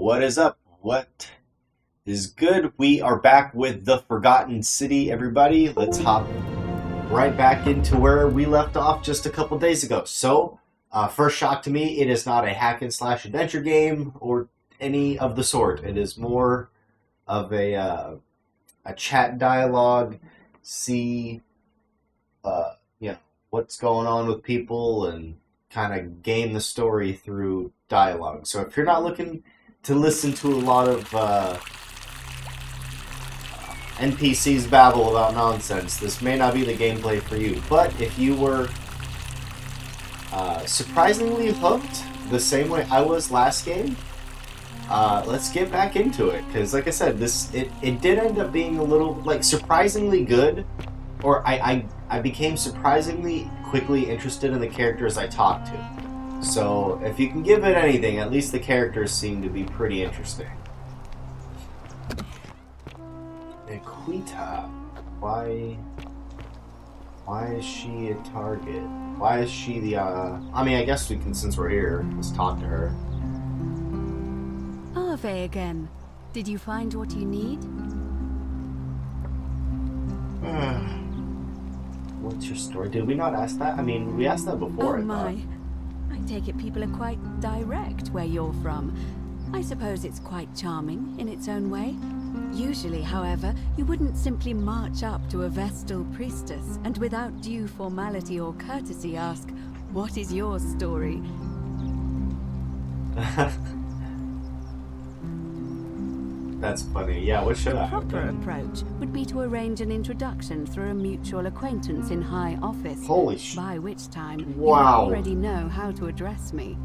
What is up? What is good? We are back with the Forgotten City, everybody. Let's hop right back into where we left off just a couple days ago. So, first shock to me, it is not a hack and slash adventure game or any of the sort. It is more of a chat dialogue, see what's going on with people and kind of game the story through dialogue. So if you're not looking to listen to a lot of NPCs babble about nonsense, this may not be the gameplay for you. But if you were surprisingly hooked the same way I was last game, let's get back into it. Because like I said, it did end up being a little, surprisingly good. Or I became surprisingly quickly interested in the characters I talked to. So if you can give it anything, at least the characters seem to be pretty interesting. Equita. Why is she a target? Why is she the, I guess we can, since we're here, let's talk to her. Ave again. Did you find what you need? What's your story? Did we not ask that? I mean, we asked that before. Oh my. I take it people are quite direct where you're from. I suppose it's quite charming in its own way. Usually, however, you wouldn't simply march up to a Vestal priestess and without due formality or courtesy ask, "What is your story?" That's funny. Yeah, what should I have The proper done? approach would be to arrange an introduction through a mutual acquaintance in high office. Holy sh... By which time you would Wow. already know how to address me.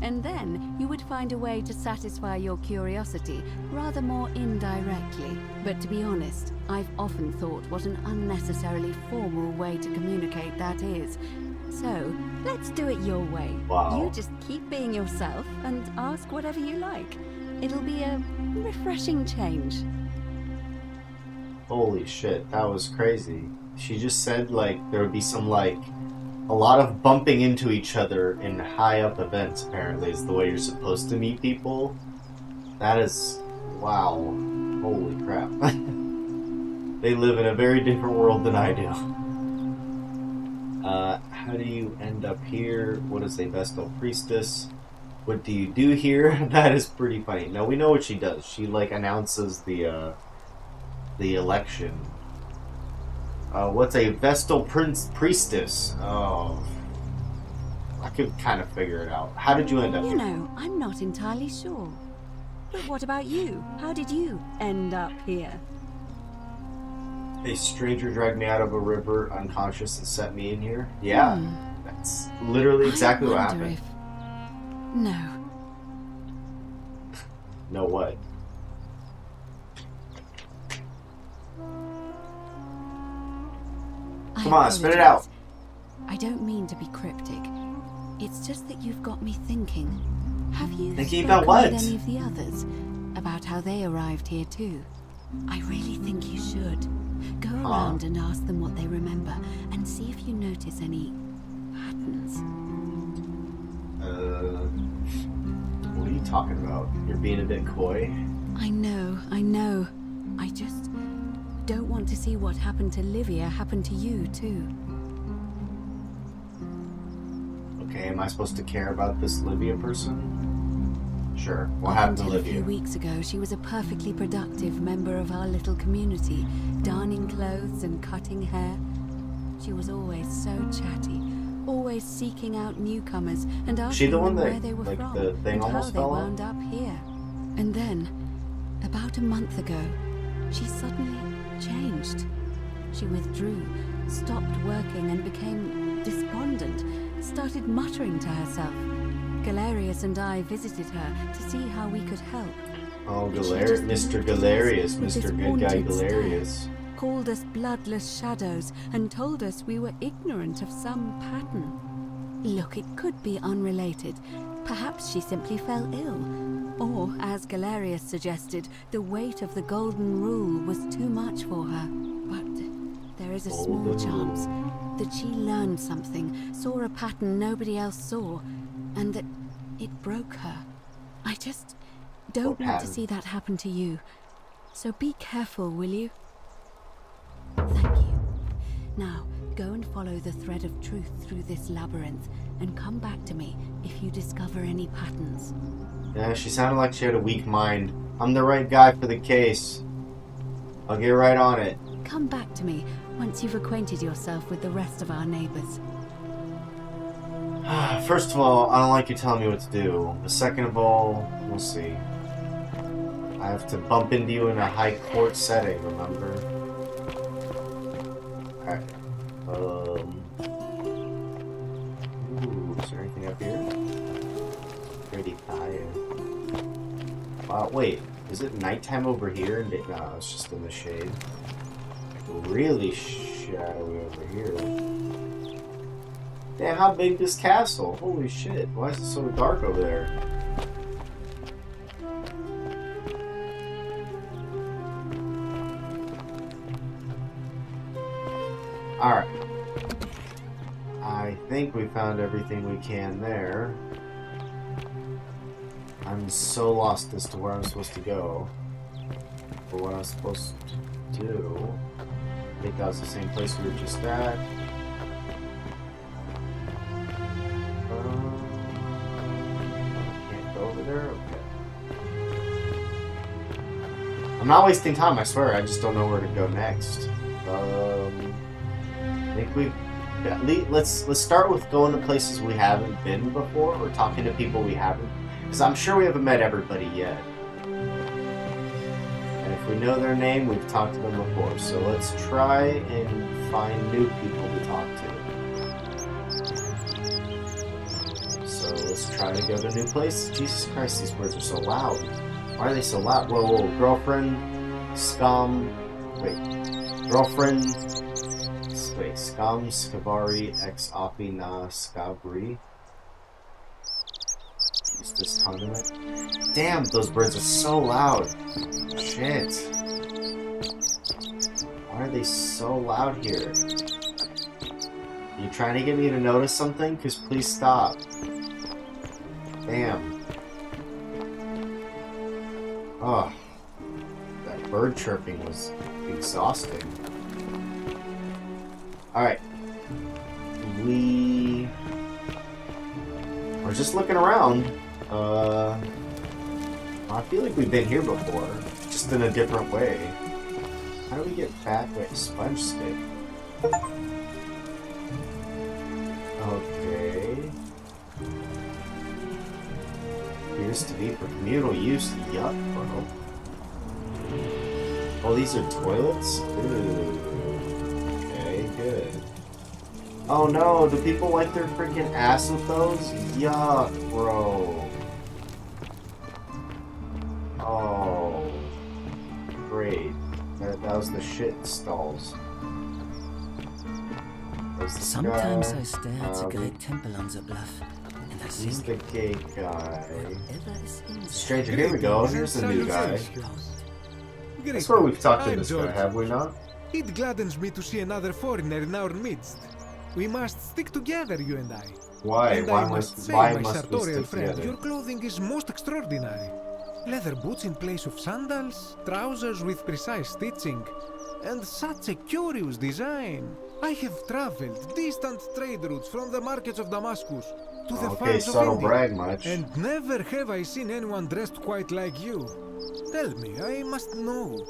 And then you would find a way to satisfy your curiosity rather more indirectly. But to be honest, I've often thought what an unnecessarily formal way to communicate that is. So, let's do it your way. Wow. You just keep being yourself and ask whatever you like. It'll be a refreshing change. Holy shit, that was crazy. She just said, there would be some, a lot of bumping into each other in high-up events, apparently, is the way you're supposed to meet people. That is... wow. Holy crap. They live in a very different world than I do. How do you end up here? What is a Vestal Priestess? What do you do here? That is pretty funny. Now, we know what she does. She, announces the election. What's a Vestal Priestess? Oh, I could kind of figure it out. How did you end up You here? know, I'm not entirely sure. But what about you? How did you end up here? A stranger dragged me out of a river unconscious and set me in here? Yeah, that's literally exactly what happened. If... No. No what? Come on, spit it out. I don't mean to be cryptic. It's just that you've got me thinking. Have you Thinking spoken about what? with any of the others about how they arrived here too? I really think you should. Go around and ask them what they remember and see if you notice any patterns. What are you talking about? You're being a bit coy. I know. I just don't want to see what happened to Livia happen to you too. Okay, am I supposed to care about this Livia person? Sure. What happened to Until a Livia? few weeks ago, she was a perfectly productive member of our little community, darning clothes and cutting hair. She was always so chatty, always seeking out newcomers and asking the one them that, where they were from the thing and how almost they fell off? wound up here. And then, about a month ago, she suddenly changed. She withdrew, stopped working and became despondent, started muttering to herself. Galerius and I visited her to see how we could help. Oh, But she just Mr. looked at us Galerius, with this Mr. Good Guy haunted stare, Galerius. called us bloodless shadows and told us we were ignorant of some pattern. Look, it could be unrelated. Perhaps she simply fell ill. Or, as Galerius suggested, the weight of the golden rule was too much for her. But there is a small chance that she learned something, saw a pattern nobody else saw, and that it broke her. Don't want to pattern. see that happen to you. So be careful, will you? Thank you. Now, go and follow the thread of truth through this labyrinth and come back to me if you discover any patterns. Yeah, she sounded like she had a weak mind. I'm the right guy for the case. I'll get right on it. Come back to me once you've acquainted yourself with the rest of our neighbors. First of all, I don't like you telling me what to do. But second of all, we'll see. I have to bump into you in a high court setting, remember? Alright. Ooh, is there anything up here? Pretty tired. Wow, wait. Is it nighttime over here? No, it's just in the shade. Really shadowy over here. Damn, how big is this castle? Holy shit. Why is it so dark over there? Alright. I think we found everything we can there. I'm so lost as to where I'm supposed to go. Or what I'm supposed to do. I think that was the same place we were just at. Can't go over there? Okay. I'm not wasting time, I swear. I just don't know where to go next. I think we... Let's start with going to places we haven't been before, or talking to people we haven't. Because I'm sure we haven't met everybody yet. And if we know their name, we've talked to them before. So let's try and find new people to talk to. So let's try to go to new places. Jesus Christ, these words are so loud. Why are they so loud? Whoa, whoa, girlfriend, scum, wait, girlfriend, wait, scum, scavari, ex opi na scabri. Use this condiment. Damn, those birds are so loud. Shit. Why are they so loud here? Are you trying to get me to notice something? Because please stop. Damn. Oh. That bird chirping was exhausting. Alright. We are just looking around. I feel like we've been here before, just in a different way. How do we get back? Wait, sponge stick. Okay. Appears to be for communal use. Yuck, bro. Oh, these are toilets? Ooh. Okay, good. Oh no, do people wipe their freaking ass with those? Yuck, bro. Oh. Great. That was the shit stalls. Sometimes I stare at the great temple on the bluff, and I He's think the gay guy. whatever is in there. Stranger, here we go. Here's the new guy. I swear we've talked to this guy, have we not? It gladdens me to see another foreigner in our midst. We must stick together, you and I. Why? And Why I must say, why my must we sartorial stick friend, together? your clothing is most extraordinary. Leather boots in place of sandals, trousers with precise stitching, and such a curious design. I have traveled distant trade routes from the markets of Damascus to the Okay, farms of subtle India, brag much. and never have I seen anyone dressed quite like you. Tell me, I must know,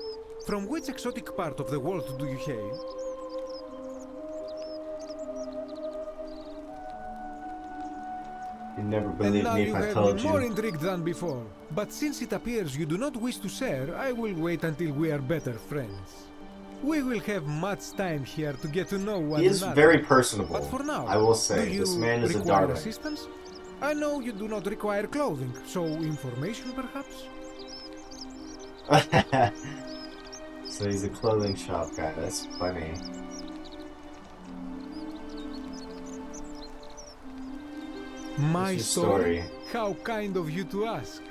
from which exotic part of the world do you hail? You never And believed now me you if I have told me more you. intrigued than before. But since it appears you do not wish to share, I will wait until we are better friends. We will have much time here to get to know one He is another. very personable. But for now, I will do say, you this man is a require darling. assistance? I know you do not require clothing, so information perhaps? So he's a clothing shop guy. That's funny. My your story? story? How kind of you to ask.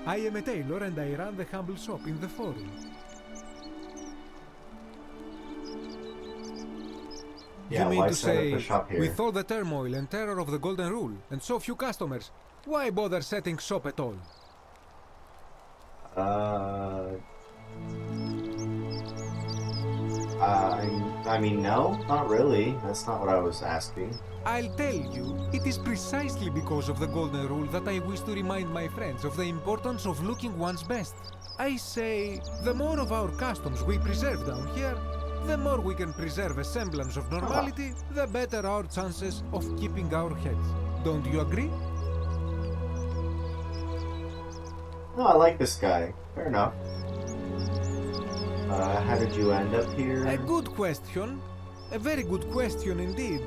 I am a tailor and I run the humble shop in the forum. Yeah, You mean why to set up say, a shop here? with all the turmoil and terror of the Golden Rule, and so few customers, why bother setting shop at all? Uh, I mean, no, not really. That's not what I was asking. I'll tell you, it is precisely because of the golden rule that I wish to remind my friends of the importance of looking one's best. I say, the more of our customs we preserve down here, the more we can preserve a semblance of normality, the better our chances of keeping our heads. Don't you agree? No, I like this guy. Fair enough. How did you end up here? A good question. A very good question indeed.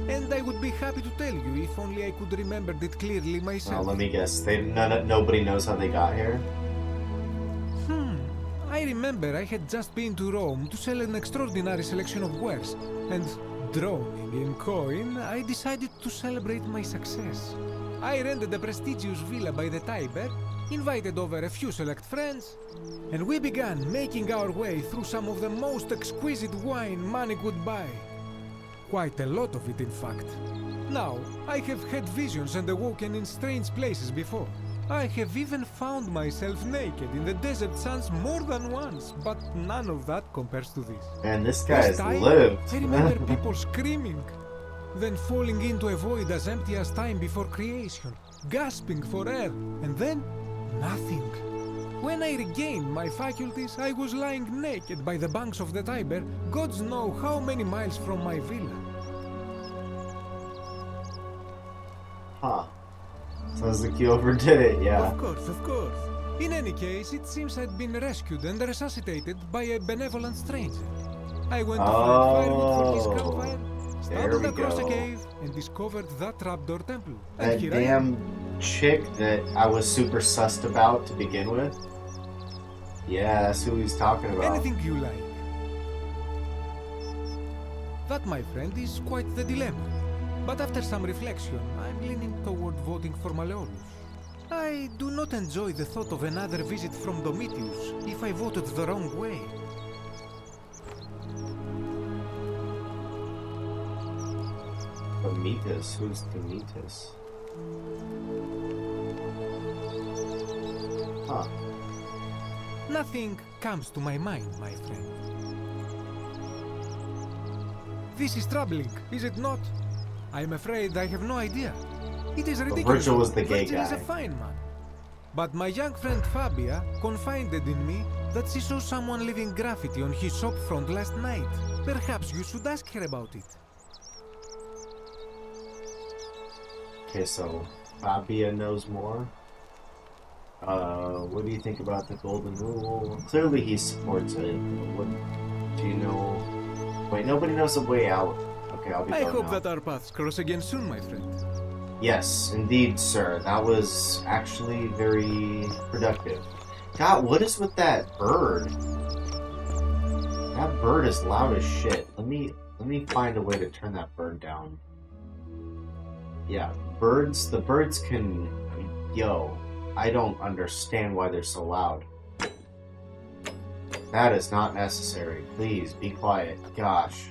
And I would be happy to tell you if only I could remember it clearly myself. Let me guess. Nobody knows how they got here? I remember I had just been to Rome to sell an extraordinary selection of wares, and drowning in coin, I decided to celebrate my success. I rented a prestigious villa by the Tiber, invited over a few select friends, and we began making our way through some of the most exquisite wine money could buy. Quite a lot of it, in fact. Now, I have had visions and awoken in strange places before. I have even found myself naked in the desert sands more than once, but none of that compares to this. And this guy This has time, lived. I remember people screaming, then falling into a void as empty as time before creation, gasping for air, and then nothing. When I regained my faculties, I was lying naked by the banks of the Tiber, gods know how many miles from my villa. Huh. Sounds like you overdid it, yeah. Of course, of course. In any case, it seems I'd been rescued and resuscitated by a benevolent stranger. I went to find firewood for his campfire, stumbled across a cave, and discovered that trapdoor temple. And That here I damn am. chick that I was super sussed about to begin with. Yeah, that's who he's talking about. Anything you like. That, my friend, is quite the dilemma. But after some reflection, I'm leaning toward voting for Malleolus. I do not enjoy the thought of another visit from Domitius if I voted the wrong way. Demetus? Who's Demetus? Huh. Nothing comes to my mind, my friend. This is troubling, is it not? I'm afraid I have no idea. It is ridiculous. Virgil was the gay Virgil is a guy. fine man. But my young friend Fabia confided in me that she saw someone leaving graffiti on his shop front last night. Perhaps you should ask her about it. Okay, so Fabia knows more. What do you think about the golden rule? Clearly he supports it. What do you know? Wait, nobody knows the way out. Okay, I'll be I going hope now. that our paths cross again soon, my friend. Yes, indeed, sir. That was actually very productive. God, what is with that bird? That bird is loud as shit. Let me find a way to turn that bird down. Yeah, the birds can... Yo, I don't understand why they're so loud. That is not necessary. Please, be quiet. Gosh.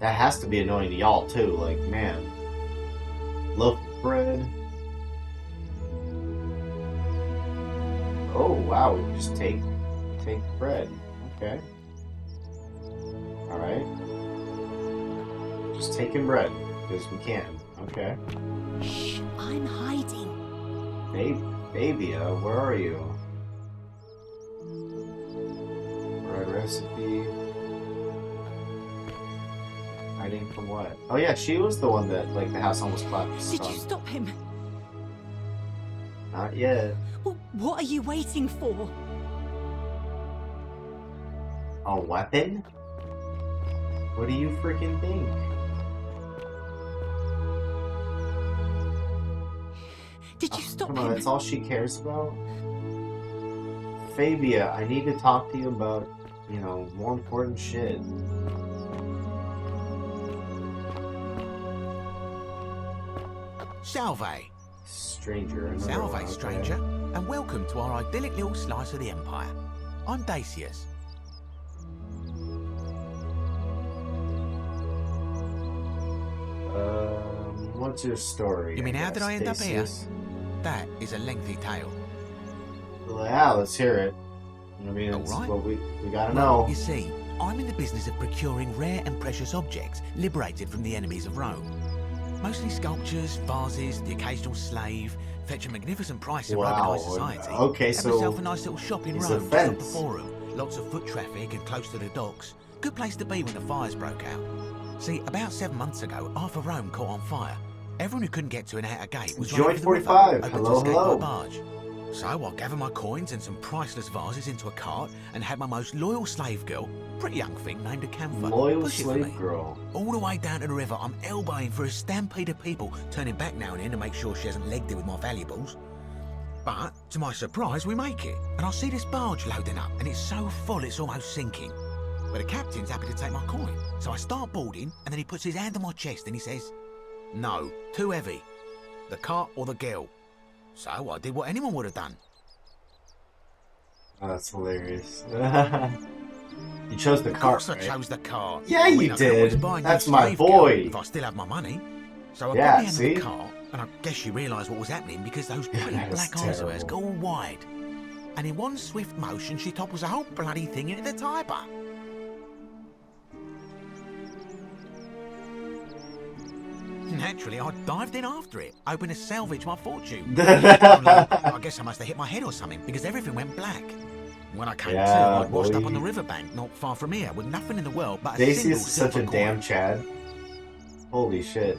That has to be annoying to y'all, too. Like, man. Loaf of bread. Oh, wow. We can just take bread. Okay. Alright. Just taking bread. Because we can. Okay. Shh, I'm hiding. Fabia, where are you? Right recipe. Hiding from what? Oh yeah, she was the one that, like, the house almost collapsed. Did you stop him? Not yet. Well, what are you waiting for? A weapon? What do you freaking think? Did you stop Come him? on, that's all she cares about? Fabia, I need to talk to you about, you know, more important shit. Salve. Stranger. another Salve, one, okay. stranger, and welcome to our idyllic little slice of the Empire. I'm Dacius. What's your story? You mean how did I end up here? Stasis? That is a lengthy tale. Well, yeah, let's hear it. I mean, it's All right. what we gotta know. You see, I'm in the business of procuring rare and precious objects liberated from the enemies of Rome. Mostly sculptures, vases, the occasional slave, fetch a magnificent price in Roman high society. Okay, Have so myself a nice little shop in it's Rome, a just off the fence. Forum. Lots of foot traffic and close to the docks. Good place to be when the fires broke out. See, about 7 months ago, half of Rome caught on fire. Everyone who couldn't get to an outer gate was Joint running for the river, 45. hoping Hello, to escape hello. by barge. So I gathered my coins and some priceless vases into a cart and had my most loyal slave girl, pretty young thing named Acantha, Loyal push it for me. slave girl. All the way down to the river, I'm elbowing for a stampede of people, turning back now and then to make sure she hasn't legged it with my valuables. But, to my surprise, we make it, and I see this barge loading up, and it's so full it's almost sinking. But the captain's happy to take my coin, so I start boarding, and then he puts his hand on my chest and he says, "No, too heavy. The cart or the girl." So I did what anyone would have done. Oh, that's hilarious. You chose the Of cart, course I right? chose the cart. Yeah, I you mean, I can always did. buy a new That's my slave girl boy. if I still have my money. So I Yeah, put my hand see? on the cart, and I guess you realised what was happening because those Yeah, pretty that is black eyes of hers terrible. go all wide. And in one swift motion, she topples the whole bloody thing into the Tiber. Naturally, I dived in after it, hoping to salvage my fortune. Only, I guess I must have hit my head or something because everything went black. When I came Yeah, to, I'd washed up boy. on the riverbank not far from here with nothing in the world but a Daisy single is such a silver damn coin. Chad. Holy shit.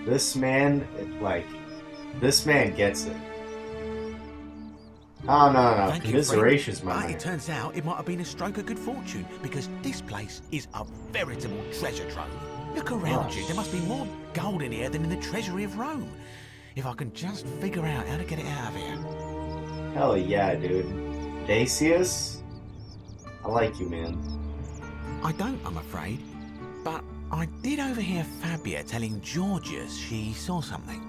This man, this man gets it. Oh, no. Thank you, Commiserations, friend. my But man. it turns out it might have been a stroke of good fortune because this place is a veritable treasure trove. Look around you. There must be more gold in here than in the treasury of Rome. If I can just figure out how to get it out of here. Hell yeah, dude. Dacius? I like you, man. I don't, I'm afraid. But I did overhear Fabia telling Georgius she saw something.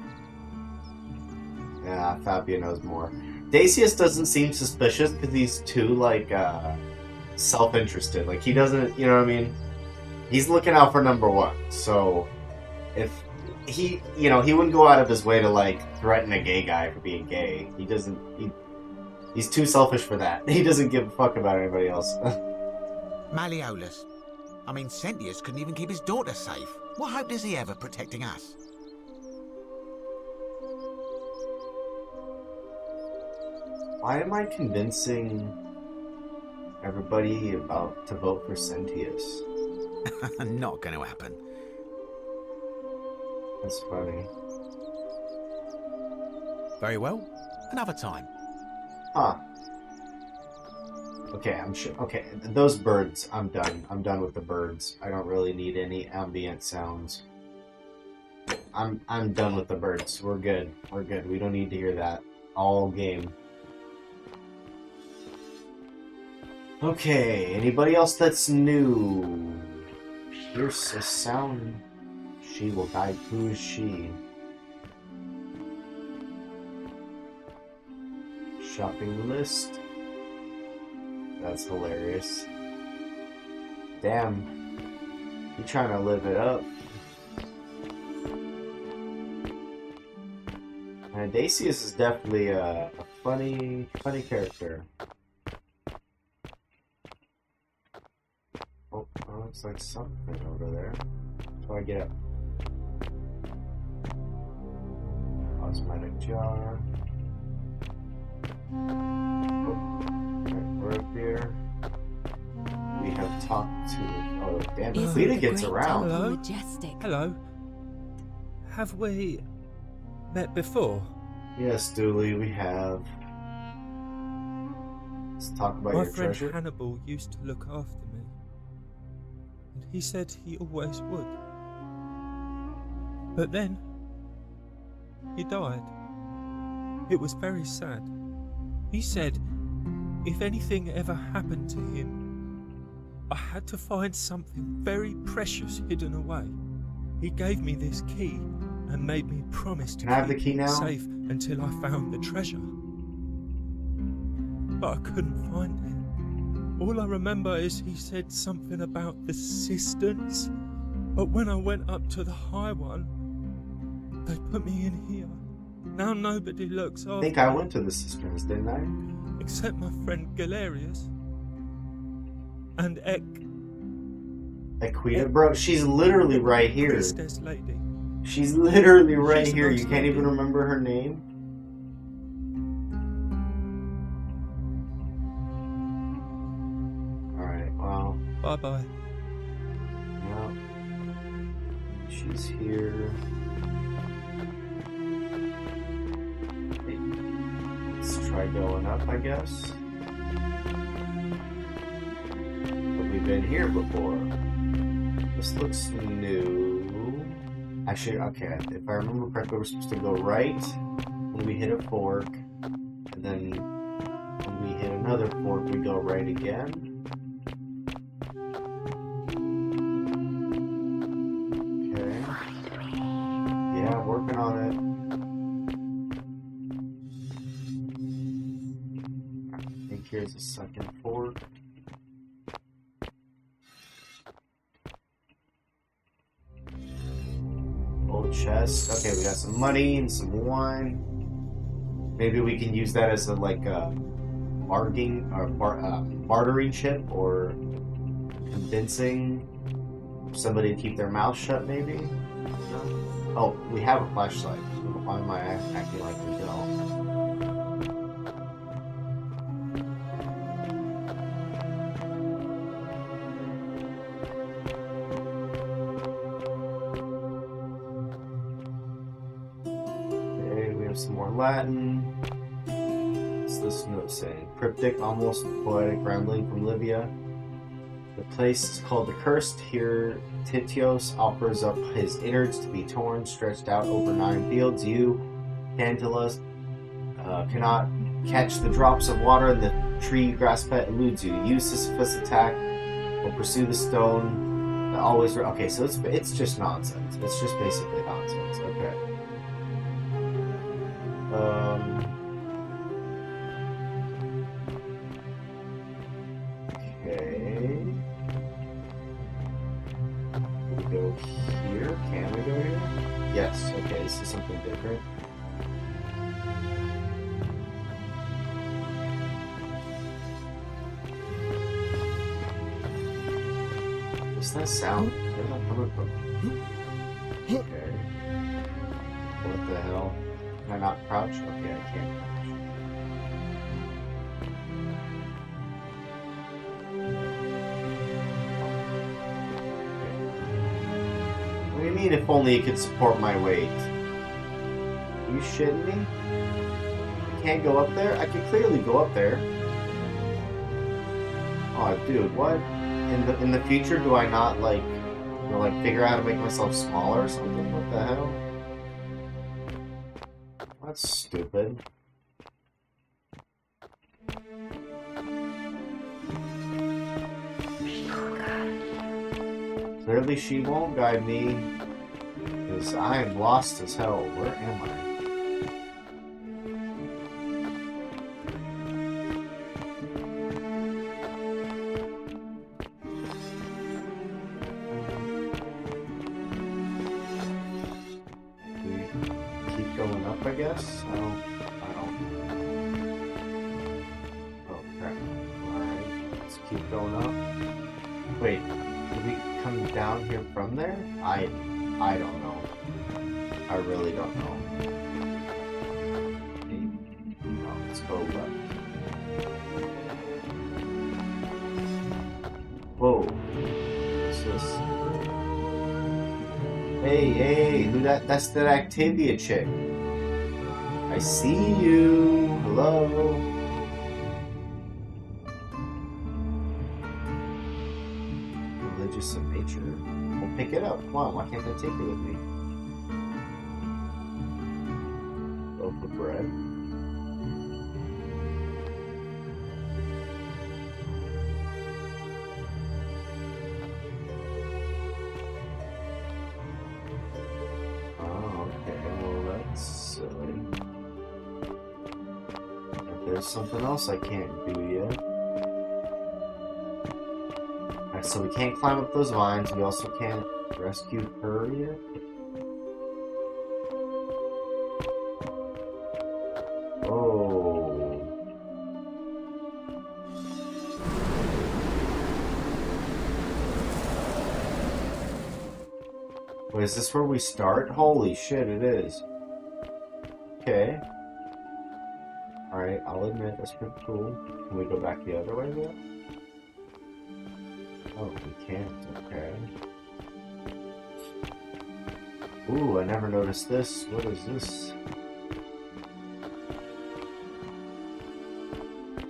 Yeah, Fabio knows more. Dacius doesn't seem suspicious because he's too, self-interested. Like, he doesn't, you know what I mean? He's looking out for number one. So, if he, he wouldn't go out of his way to, threaten a gay guy for being gay. He doesn't, he's too selfish for that. He doesn't give a fuck about anybody else. Malleolus. I mean, Sentius couldn't even keep his daughter safe. What hope does he have of protecting us? Why am I convincing everybody to vote for Sentius? Not going to happen. That's funny. Very well. Another time. Huh. Okay, I'm sure. Okay, those birds, I'm done. I'm done with the birds. I don't really need any ambient sounds. I'm done with the birds. We're good. We're good. We don't need to hear that all game. Okay, anybody else that's new? Here's a sound. She will guide. Who is she? Shopping list. That's hilarious. Damn. You trying to live it up. And Dacius is definitely a funny character. Oh, looks like something over there. So I get up. Cosmetic jar. Oh, okay, we're up here. We have talked to. Oh, damn, Isn't Lita the gets great around. temple Hello? majestic? Hello. Have we met before? Yes, Dooley, we have. Let's talk about My your friend treasure. Hannibal used to look after me. And he said he always would. But then, he died. It was very sad. He said if anything ever happened to him, I had to find something very precious hidden away. He gave me this key and made me promise to Can I have the keep key it now? safe until I found the treasure. But I couldn't find it. All I remember is he said something about the cisterns, but when I went up to the high one, they put me in here. Now nobody looks after I think I went to the cisterns, didn't I? except my friend Galerius. And Equita, bro, she's literally right here. priestess lady. She's literally right She's a here. nice You can't lady. even remember her name? Alright, well, Bye-bye. yeah. She's here. Let's try going up, I guess. But we've been here before. This looks new. Actually, okay, if I remember correctly, we're supposed to go right when we hit a fork, and then when we hit another fork, we go right again. Okay. Yeah, working on it. I think here's a second fork. Old chest. Okay, we got some money and some wine. Maybe we can use that as a bargaining or bartering chip, or convincing somebody to keep their mouth shut. Maybe. No? Oh, we have a flashlight. Why am I acting like we don't? Some more Latin. What's this note saying? Cryptic, almost poetic rambling from Livia. The place is called the Cursed. Here, Titios offers up his innards to be torn, stretched out over 9 fields. You, Tantalus, cannot catch the drops of water, and the tree Grasspet eludes you. Use Sisyphus' attack or pursue the stone that always... Okay, so it's just nonsense. It's just basically nonsense. Okay. Okay. Can we go here? Can we go here? Yes. Okay, this is something different. What's that sound? Where's that coming from? Okay. What the hell? Can I not crouch? Okay, I can't crouch. What do you mean, if only it could support my weight? Are you shitting me? I can't go up there? I can clearly go up there. Oh, dude, what? In the future, do I not, figure out how to make myself smaller or something? What the hell? That's stupid. Clearly she won't guide me, because I am lost as hell. Where am I? Do we keep going up, I guess? I don't. Oh crap. Alright, let's keep going up. Wait. Did we come down here from there? I don't know. I really don't know. No, let's go left. Whoa. What's this? Hey, who that's that Activia chick. I see you. Hello. Religious in nature. Well, pick it up. Come on, why can't I take it with me? Loaf of bread. Oh, okay. Well, that's silly. If there's something else I can't do yet. Alright, so we can't climb up those vines. We also can't rescue her yet. Oh. Wait, is this where we start? Holy shit, it is. Okay. Alright, I'll admit, that's pretty cool. Can we go back the other way though? Oh, we can't. Okay. Ooh, I never noticed this. What is this?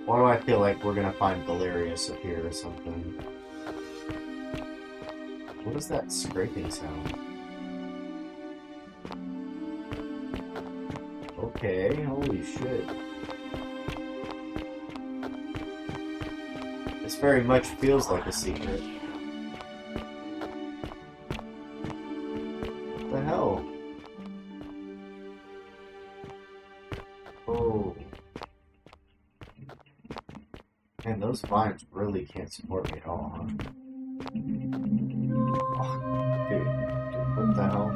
Why do I feel like we're gonna find Galerius up here or something? What is that scraping sound? Okay, holy shit. This very much feels like a secret. What the hell? Oh. Man, those vines really can't support me at all, huh? Oh, dude, what the hell?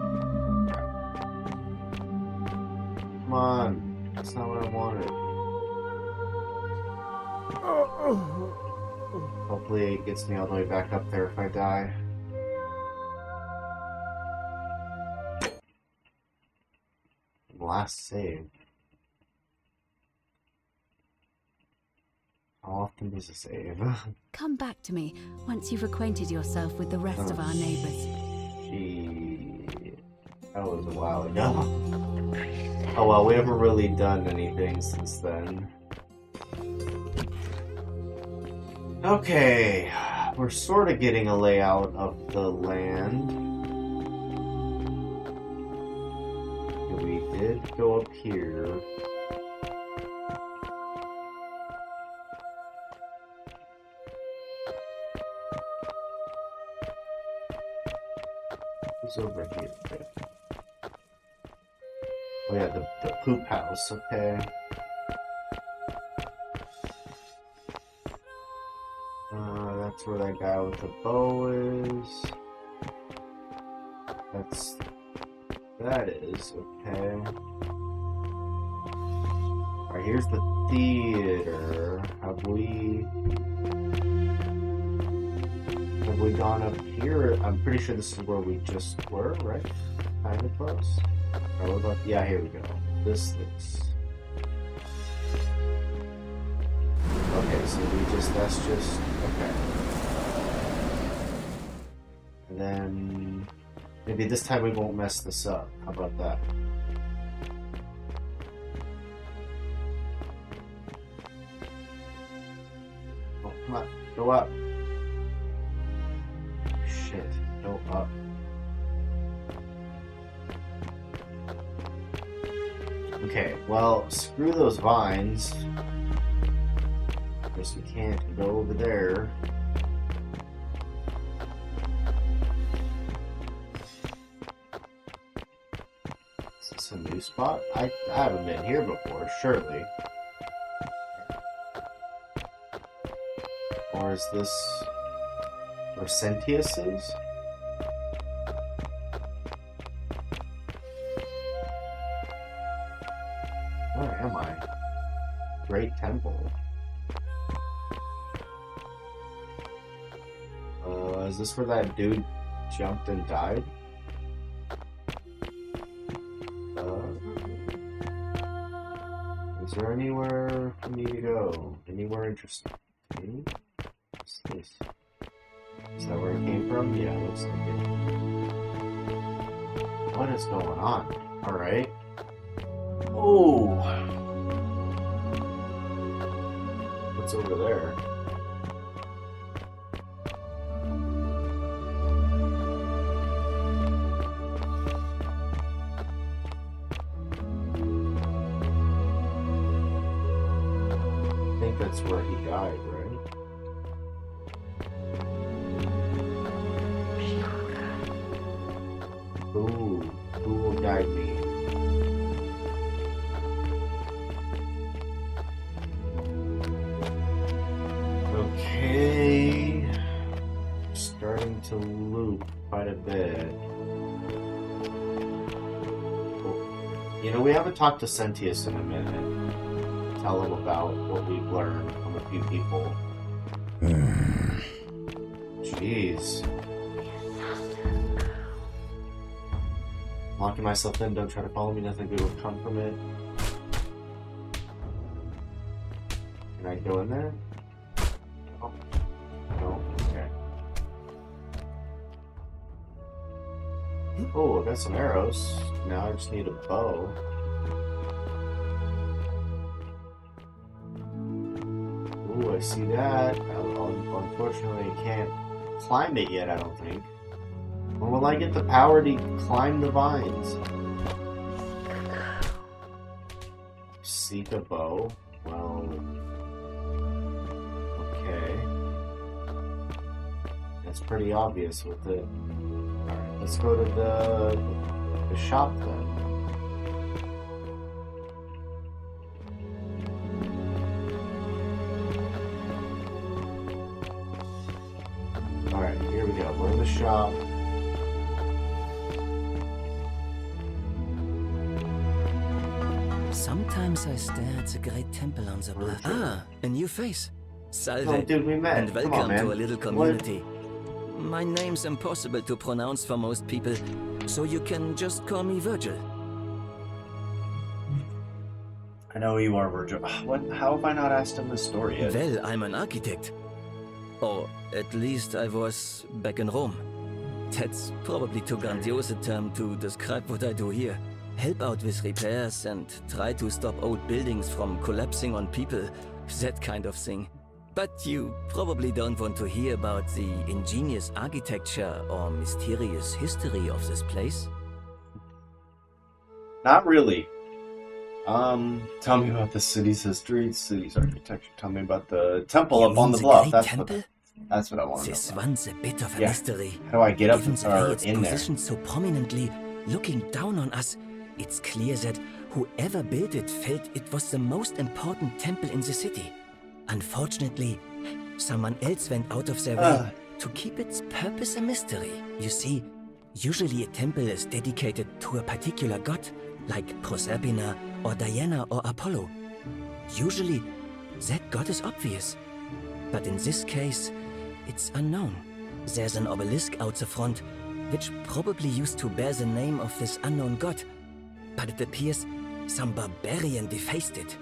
Come on, that's not what I wanted. Hopefully it gets me all the way back up there if I die. Last save. How often does it save? Come back to me once you've acquainted yourself with the rest of our neighbors. Shit. That was a while ago. Oh well, we haven't really done anything since then. Okay, we're sort of getting a layout of the land. We did go up here. What's over here? Okay. Oh yeah, the poop house, okay. That's where that guy with the bow is. That is, okay. Alright, here's the theater. Have we gone up here? I'm pretty sure this is where we just were, right? Kinda close. Or what about, yeah, here we go. This looks... Okay, so that's just, okay. And then, maybe this time we won't mess this up. How about that? Oh, come on, go up. Shit, go up. Okay, well, screw those vines. Guess we can't go over there. Is this a new spot? I haven't been here before, surely. Or is this where Sentius is? Where am I? Great Temple. Is this where that dude jumped and died? Is there anywhere for me to go? Anywhere interesting? What's this? Is that where it came from? Yeah, looks like it. What is going on? Alright. Oh! What's over there? That's where he died, right? Ooh, who will guide me? Okay. Starting to loop quite a bit. You know, we haven't talked to Sentius in a minute. Tell him about what we've learned from a few people. Jeez. locking myself in. Don't try to follow me. Nothing good will come from it. Can I go in there? No. No. Okay. Oh, I got some arrows. Now I just need a bow. Ooh, I see that. Unfortunately, I can't climb it yet, I don't think. When will I get the power to climb the vines? Seek a bow? Well... Okay. That's pretty obvious with it. Alright, let's go to the shop then. Alright, here we go. We're in the shop. Sometimes I stare at the great temple on the bluff. Ah, a new face. Salve. Oh, dude, we met. And Come on, welcome man. to a little community. My name's impossible to pronounce for most people, so you can just call me Virgil. I know you are, Virgil. What? How have I not asked him this story yet? Well, I'm an architect. Or at least I was back in Rome. That's probably too grandiose a term to describe what I do here. Help out with repairs and try to stop old buildings from collapsing on people, that kind of thing. But you probably don't want to hear about the ingenious architecture or mysterious history of this place. Not really. Tell me about the city's history, city's architecture. Tell me about the temple You up on mean the the bluff. great That's temple? that's what I want to This know. one's a bit of a Yeah. mystery. How do I get up Even the way or it's in there? positioned so prominently, looking down on us, it's clear that whoever built it felt it was the most important temple in the city. Unfortunately, someone else went out of their way to keep its purpose a mystery. You see, usually a temple is dedicated to a particular god, like Proserpina or Diana or Apollo. Usually, that god is obvious. But in this case, it's unknown. There's an obelisk out the front, which probably used to bear the name of this unknown god. But it appears some barbarian defaced it.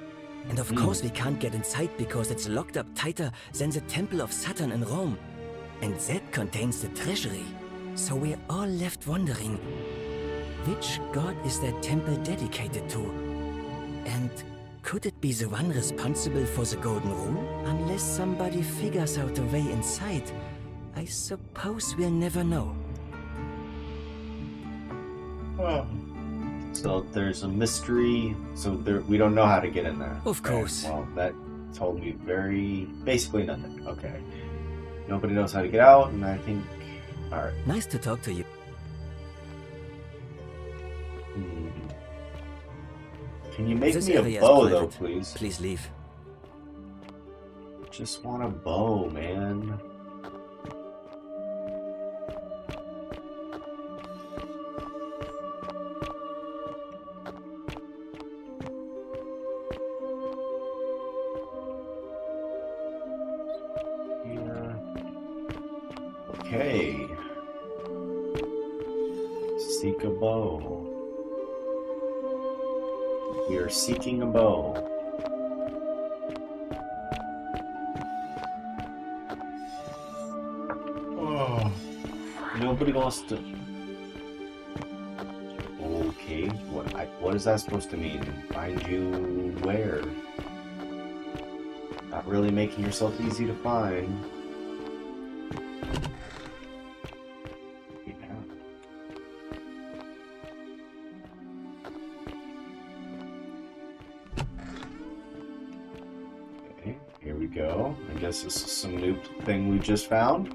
And of course we can't get inside because it's locked up tighter than the Temple of Saturn in Rome. And that contains the treasury. So we're all left wondering, which god is that temple dedicated to? And could it be the one responsible for the Golden Rule? Unless somebody figures out a way inside, I suppose we'll never know. So there's a mystery. So we don't know how to get in there. Of Okay, course. Well, that told me basically nothing. Okay. Nobody knows how to get out, and I think. All right. Nice to talk to you. Can you make This me a area is bow, though, private. please? Please leave. Just want a bow, man. Here. Okay. Seek a bow. We are seeking a bow. Oh, nobody wants to. Okay, what is that supposed to mean? Find you where? Not really making yourself easy to find. Yeah. Okay, here we go. I guess this is some new thing we just found.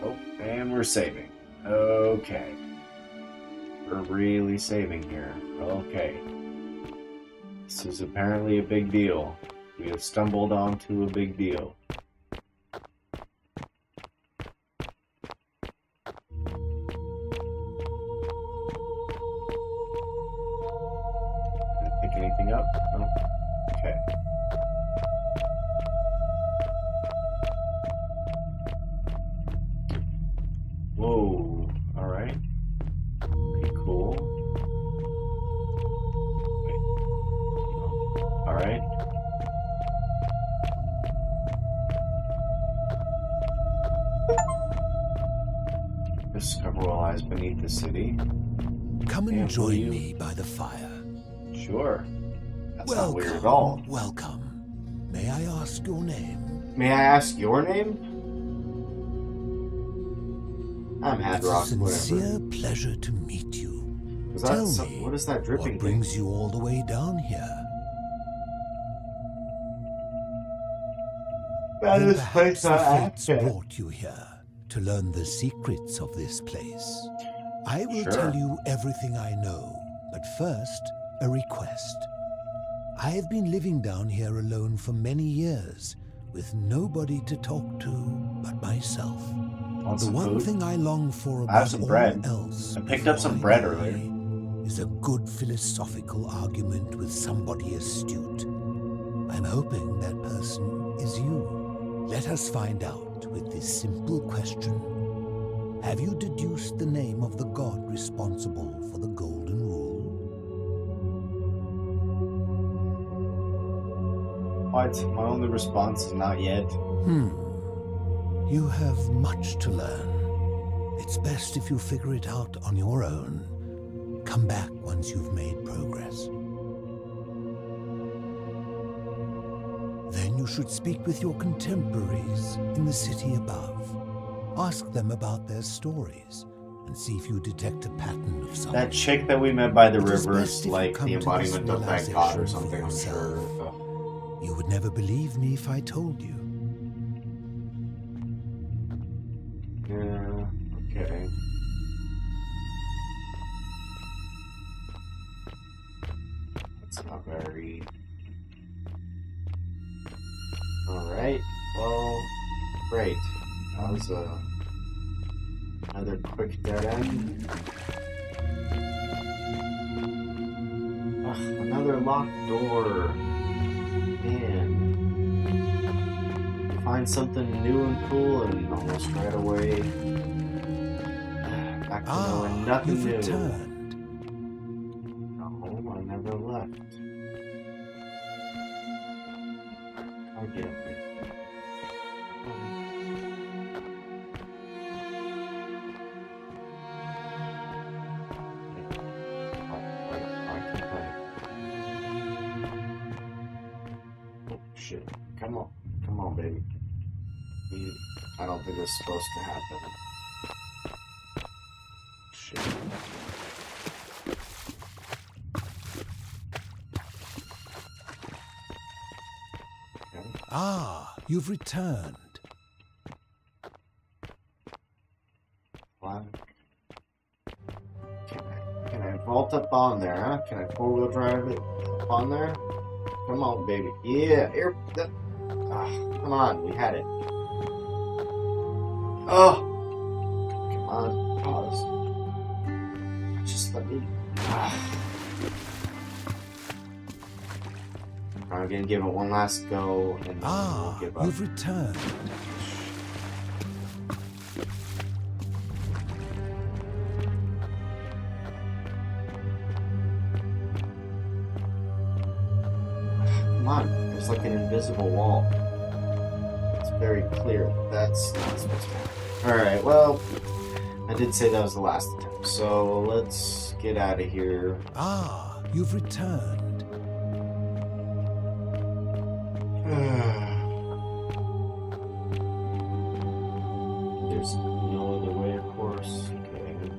Oh, and we're saving. Okay. We're really saving here. Okay. This is apparently a big deal. We have stumbled onto a big deal. Did I pick anything up? No? Okay. Whoa. Alright. Pretty Discover what lies beneath the city. Come Yeah, and will join you? me by the fire. Sure. That's not Welcome, weird at all. welcome. May I ask your name? May I ask your name? I'm It's a Hadrock, sincere whatever. pleasure to meet you. Was Tell that me, what is that dripping what thing? brings you all the way down here? That Then is perhaps place the on fates acid. brought you here to learn the secrets of this place. I will Sure. tell you everything I know, but first, a request. I have been living down here alone for many years, with nobody to talk to but myself. Want The some one food? thing I long for I have above some all bread. else I picked up before some I bread die earlier. is a good philosophical argument with somebody astute. I'm hoping that person is you. Let us find out with this simple question. Have you deduced the name of the god responsible for the Golden Rule? What? My only response is not yet. You have much to learn. It's best if you figure it out on your own. Come back once you've made progress. Then you should speak with your contemporaries in the city above. Ask them about their stories and see if you detect a pattern of some. That chick that we met by the It is river best is if you like come the to this embodiment of that god or realization something, for I'm sure. yourself. Ugh. You would never believe me if I told you. Yeah, okay. That's not very... Alright, well, great. That was another quick dead end. Ugh, another locked door. Man. Find something new and cool and almost right away. Back to knowing nothing you've new. returned. No, I never left. I'll get it. Oh shit. Come on. Come on, baby. I don't think it's supposed to happen. Shit. You've returned. What? Can I vault up on there, huh? Can I four-wheel drive it up on there? Come on, baby. Yeah, here. Come on, we had it. Oh! Come on, pause. Just let me... I'm gonna give it one last go, and then we'll give up. You've returned. Come on, there's like an invisible wall. It's very clear that's not supposed to happen. Alright, well, I did say that was the last attempt, so let's get out of here. You've returned. There's no other way, of course. Okay.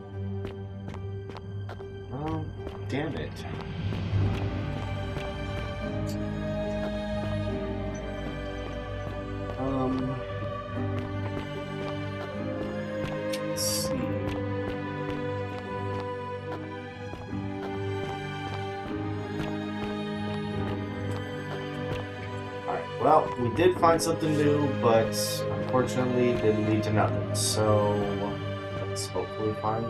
Oh, damn it. Let's see. Alright, well, we did find something new, but unfortunately didn't lead to nothing. So let's hopefully find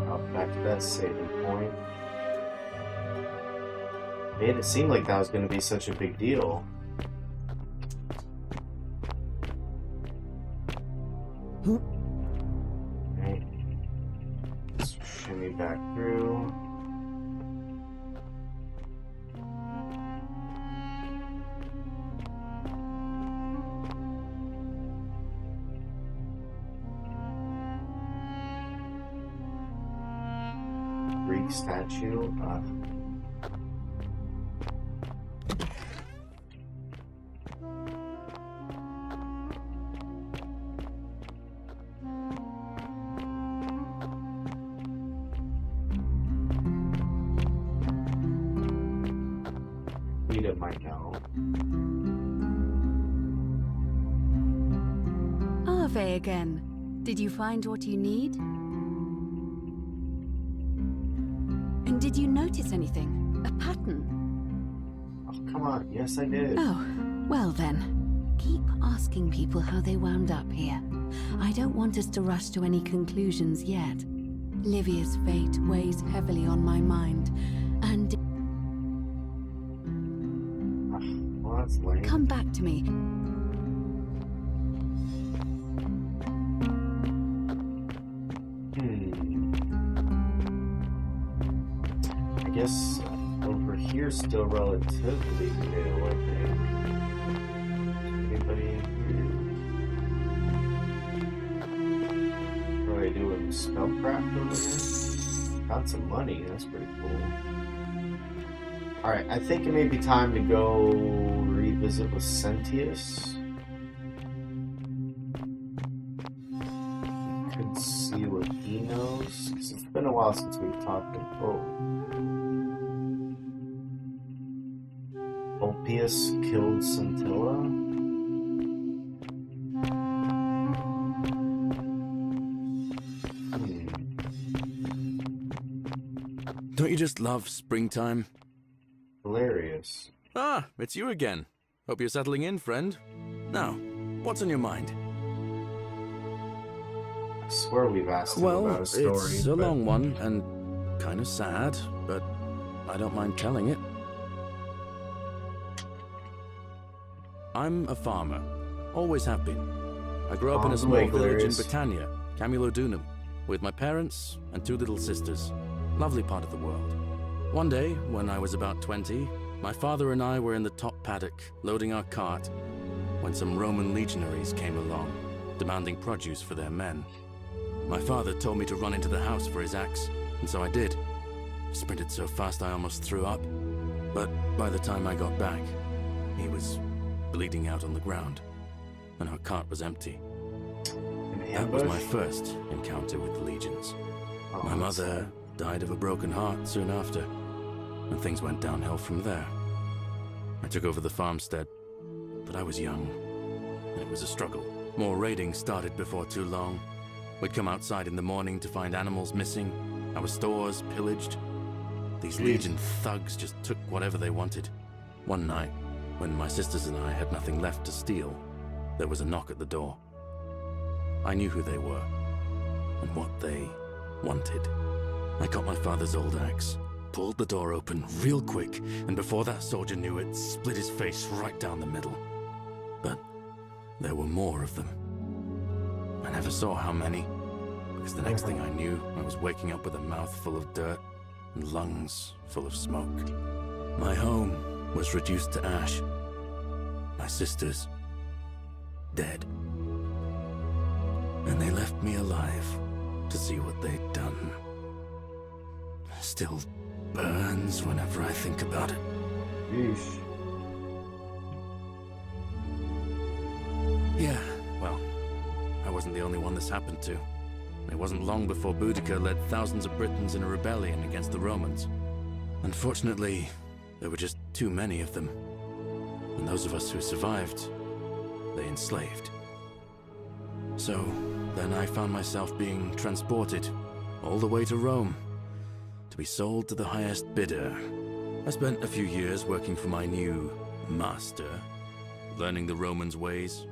out back to that saving point. Made it seem like that was going to be such a big deal. Right. Let's shimmy back through. Greek statue. Rita might know. Ave again. Did you find what you need? And did you notice anything? A pattern? Oh, come on. Yes, I did. Oh, well then. Keep asking people how they wound up here. I don't want us to rush to any conclusions yet. Livia's fate weighs heavily on my mind, and... Well, that's lame. Come back to me. I guess over here still relatively new, I think. Anybody in here? What are they doing? Spellcraft over here? Got some money, that's pretty cool. Alright, I think it may be time to go revisit with Sentius. Could see what he knows, because it's been a while since we've talked to him. Oh. Ulpius killed Scintilla. Don't you just love springtime? Hilarious. Ah, it's you again. Hope you're settling in, friend. Now, what's on your mind? I swear we've asked him about a story. It's a long one and kind of sad, but I don't mind telling it. I'm a farmer. Always have been. I grew up in a small village in Britannia, Camulodunum, with my parents and 2 little sisters. Lovely part of the world. One day, when I was about 20, my father and I were in the top paddock, loading our cart, when some Roman legionaries came along, demanding produce for their men. My father told me to run into the house for his axe, and so I did. Sprinted so fast I almost threw up. But by the time I got back, he was bleeding out on the ground, and our cart was empty. That was my first encounter with the legions. My mother died of a broken heart soon after, and things went downhill from there. I took over the farmstead, but I was young, and it was a struggle. More raiding started before too long. We'd come outside in the morning to find animals missing, our stores pillaged. These legion thugs just took whatever they wanted. One night, when my sisters and I had nothing left to steal, there was a knock at the door. I knew who they were, and what they wanted. I got my father's old axe, pulled the door open real quick, and before that soldier knew it, split his face right down the middle. But there were more of them. I never saw how many, because the next thing I knew, I was waking up with a mouth full of dirt and lungs full of smoke. My home was reduced to ash. My sisters, dead. And they left me alive to see what they'd done. Still burns whenever I think about it. Yeesh. Yeah, well, I wasn't the only one this happened to. It wasn't long before Boudica led thousands of Britons in a rebellion against the Romans. Unfortunately, there were just too many of them. And those of us who survived, they enslaved. So, then I found myself being transported all the way to Rome to be sold to the highest bidder. I spent a few years working for my new master, learning the Romans' ways,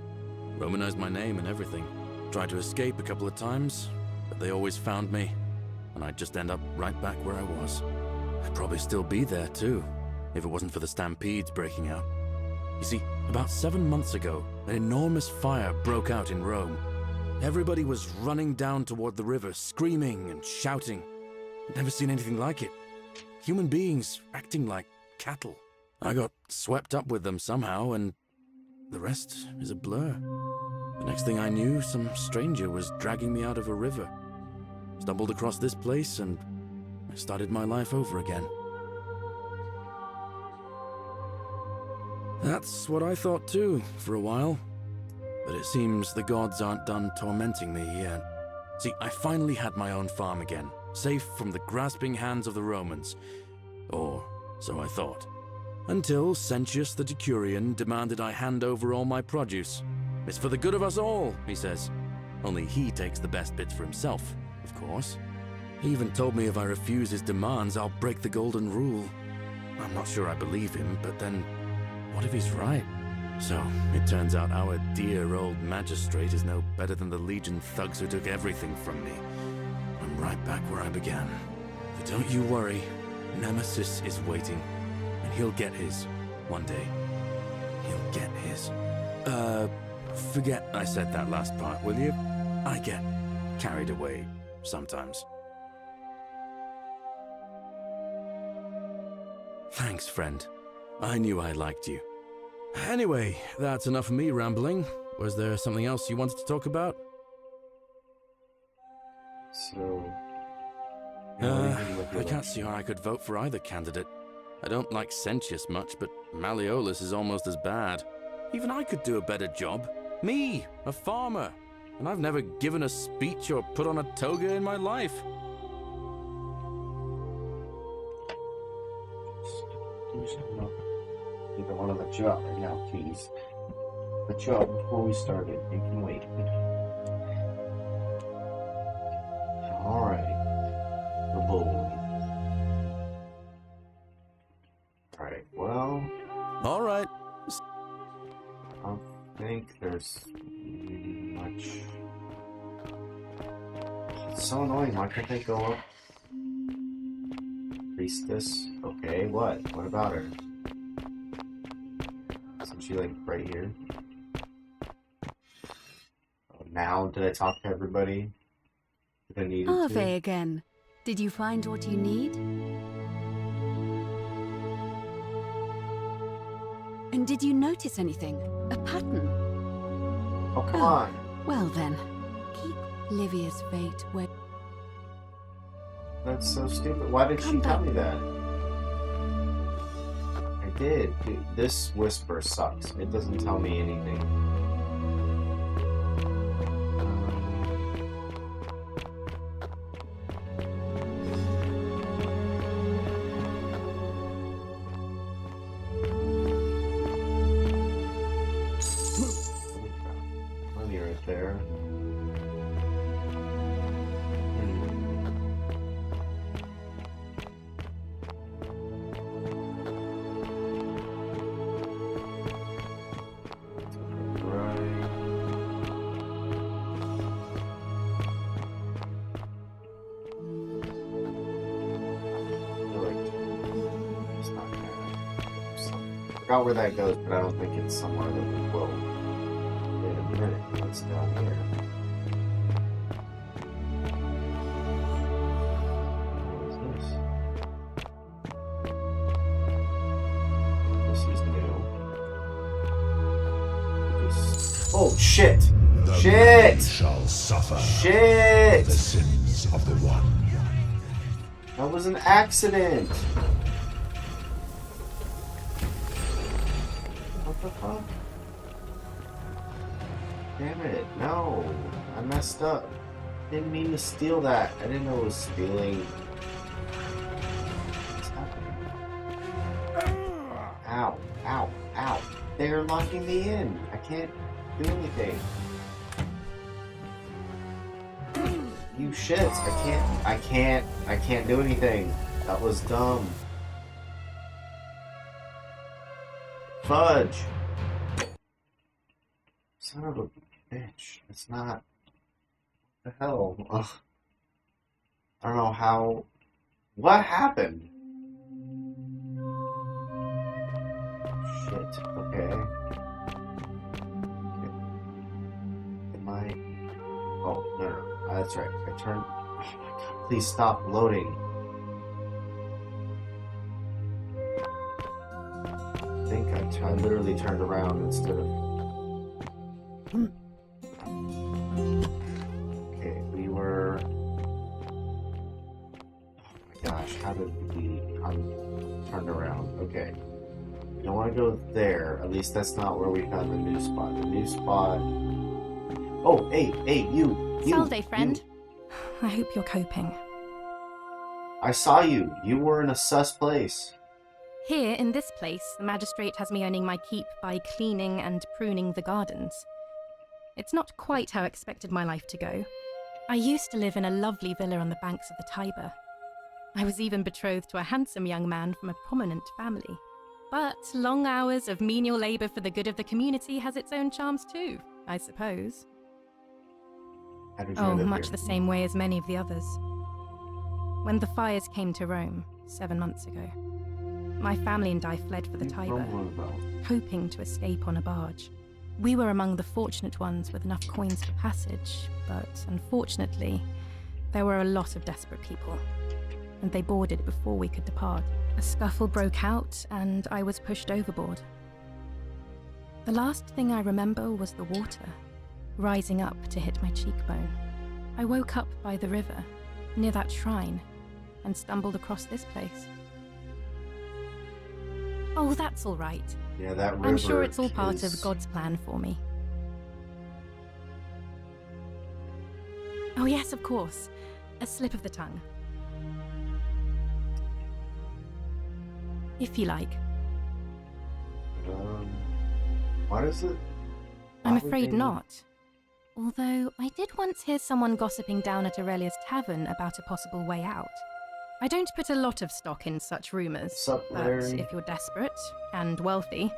Romanized my name and everything. Tried to escape a couple of times, but they always found me, and I'd just end up right back where I was. I'd probably still be there too, if it wasn't for the stampedes breaking out. You see, about 7 months ago, an enormous fire broke out in Rome. Everybody was running down toward the river, screaming and shouting. I'd never seen anything like it. Human beings acting like cattle. I got swept up with them somehow, and the rest is a blur. The next thing I knew, some stranger was dragging me out of a river. Stumbled across this place, and I started my life over again. That's what I thought too, for a while. But it seems the gods aren't done tormenting me yet. See, I finally had my own farm again, safe from the grasping hands of the Romans. Or so I thought. Until Sentius the Decurion demanded I hand over all my produce. It's for the good of us all, he says. Only he takes the best bits for himself, of course. He even told me if I refuse his demands, I'll break the golden rule. I'm not sure I believe him, but then, what if he's right? So, it turns out our dear old magistrate is no better than the Legion thugs who took everything from me. I'm right back where I began. But don't you worry, Nemesis is waiting, and he'll get his, one day. He'll get his. Forget I said that last part, will you? I get carried away sometimes. Thanks, friend. I knew I liked you. Anyway, that's enough of me rambling. Was there something else you wanted to talk about? So... I can't see how I could vote for either candidate. I don't like Sentius much, but Malleolus is almost as bad. Even I could do a better job. Me, a farmer. And I've never given a speech or put on a toga in my life. I don't want to let you out right now, please. Let you out before we started. You can wait. Alright. The bull. Alright, well... Alright. I don't think there's much... It's so annoying. Why can't they go up? Priestess? Okay, what? What about her? Isn't she like right here? Oh, now did I talk to everybody that I needed Ave to? again. Did you find what you need? And did you notice anything? A pattern? Oh, come on. Well then, keep Livia's fate where... That's so stupid. Why did she Come tell back. me that? I did. Dude, this whisper sucks. It doesn't tell me anything. Money right there. I forgot where that goes, but I don't think it's somewhere that we will. Wait a minute, what's down here? What is this? This is new. Oh, shit! The Shit! man shall suffer Shit! the sins of the one. That was an accident! What the fuck? Damn it, no. I messed up. Didn't mean to steal that. I didn't know it was stealing. What's happening? Ow, ow, ow. They're locking me in. I can't do anything. You shits. I can't do anything. That was dumb. Fudge! Son of a bitch. It's not... What the hell? Ugh. I don't know how... What happened? Shit. Okay. Am I... Oh, no. That's right. I turned... Oh my god. Please stop loading. I think I literally turned around instead of... Okay, we were... Oh my gosh. turned around. Okay. You don't want to go there. At least that's not where we found the new spot. The new spot... Oh, hey, you! Salve, friend. You. I hope you're coping. I saw you. You were in a sus place. Here, in this place, the magistrate has me earning my keep by cleaning and pruning the gardens. It's not quite how I expected my life to go. I used to live in a lovely villa on the banks of the Tiber. I was even betrothed to a handsome young man from a prominent family. But long hours of menial labour for the good of the community has its own charms too, I suppose. How did you Oh, end up much here? the same way as many of the others. When the fires came to Rome 7 months ago, my family and I fled for the Tiber, hoping to escape on a barge. We were among the fortunate ones with enough coins for passage, but unfortunately, there were a lot of desperate people, and they boarded before we could depart. A scuffle broke out, and I was pushed overboard. The last thing I remember was the water, rising up to hit my cheekbone. I woke up by the river, near that shrine, and stumbled across this place. Oh, that's all right. Yeah, that river I'm sure it's all part is... of God's plan for me. Oh yes, of course. A slip of the tongue. If you like. What is it? I'm Why would afraid they- not. Although, I did once hear someone gossiping down at Aurelia's tavern about a possible way out. I don't put a lot of stock in such rumours, Sup, but Larry? if you're desperate and wealthy,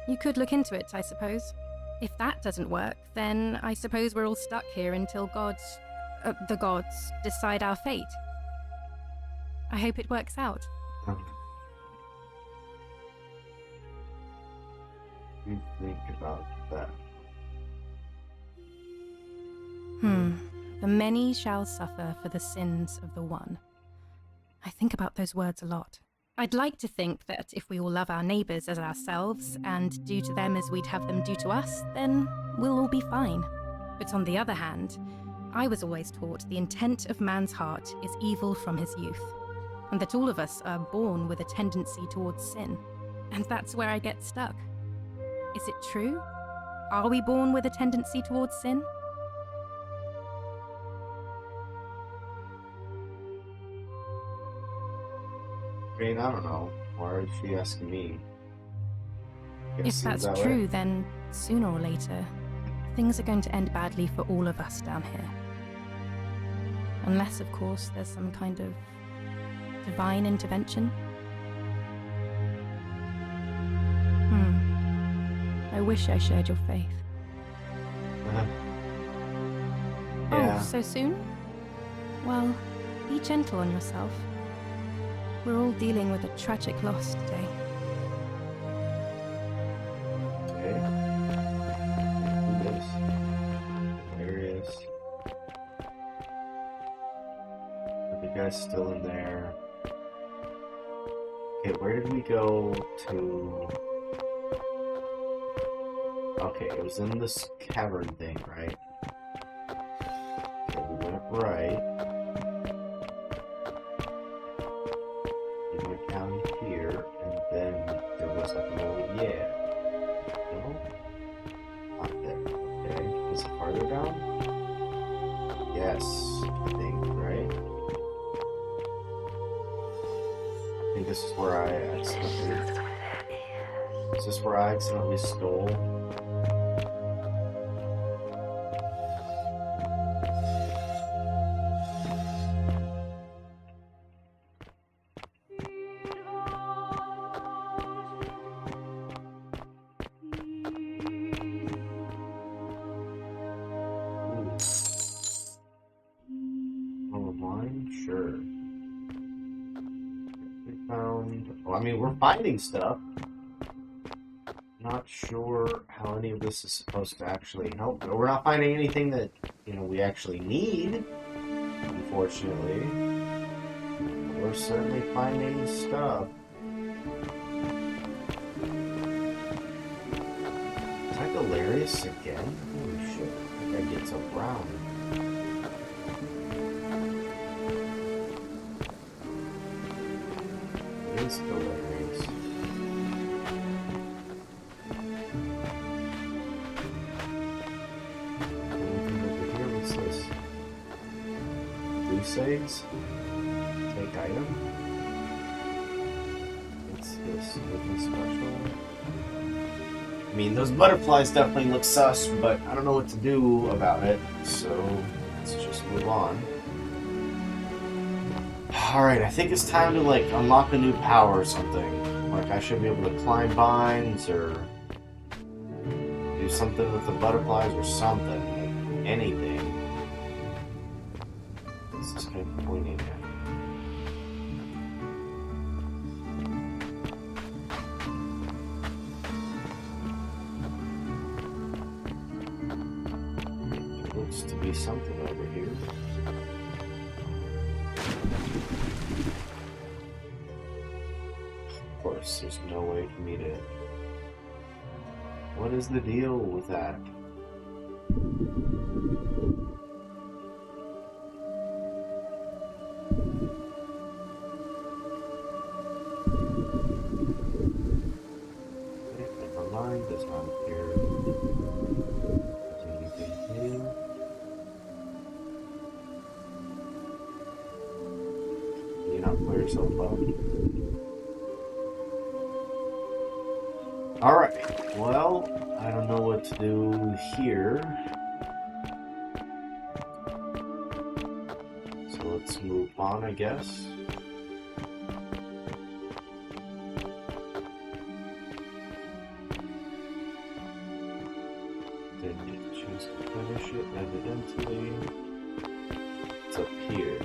you could look into it, I suppose. If that doesn't work, then I suppose we're all stuck here until the gods decide our fate. I hope it works out. You think about that. The many shall suffer for the sins of the one. I think about those words a lot. I'd like to think that if we all love our neighbours as ourselves and do to them as we'd have them do to us, then we'll all be fine. But on the other hand, I was always taught the intent of man's heart is evil from his youth, and that all of us are born with a tendency towards sin. And that's where I get stuck. Is it true? Are we born with a tendency towards sin? I mean, I don't know. Why is she asking me? If Guess that's that way. true, then sooner or later, things are going to end badly for all of us down here. Unless, of course, there's some kind of divine intervention. I wish I shared your faith. Yeah. Oh, so soon? Well, be gentle on yourself. We're all dealing with a tragic loss today. Okay. Who is? There he is. Are the guys still in there? Okay, where did we go to? Okay, it was in this cavern thing, right? Okay, we went right. We went down here, and then there was like a little, yeah. No? Not there. Okay, is it farther down? Yes, I think, right? I think this is where I accidentally... Is this where I accidentally stole? Sure. We found... Well, I mean, we're finding stuff. Not sure how any of this is supposed to actually help. We're not finding anything that, you know, we actually need, unfortunately. We're certainly finding stuff. Is that Galerius again? Holy shit. That guy gets around. It's Galerius. Loose eggs. Take item. It's this nothing special. I mean, those butterflies definitely look sus, but I don't know what to do about it, so let's just move on. Alright, I think it's time to, like, unlock a new power or something. Like, I should be able to climb vines, or do something with the butterflies, or something. Like, anything. This is kind of pointing at. To be something over here. Of course, there's no way for me to... What is the deal with that? Okay, never mind, that's not here. Is there anything here? Not pull yourself up. Alright, well, I don't know what to do here. So let's move on, I guess. Didn't get to choose to finish it, evidently. It's up here.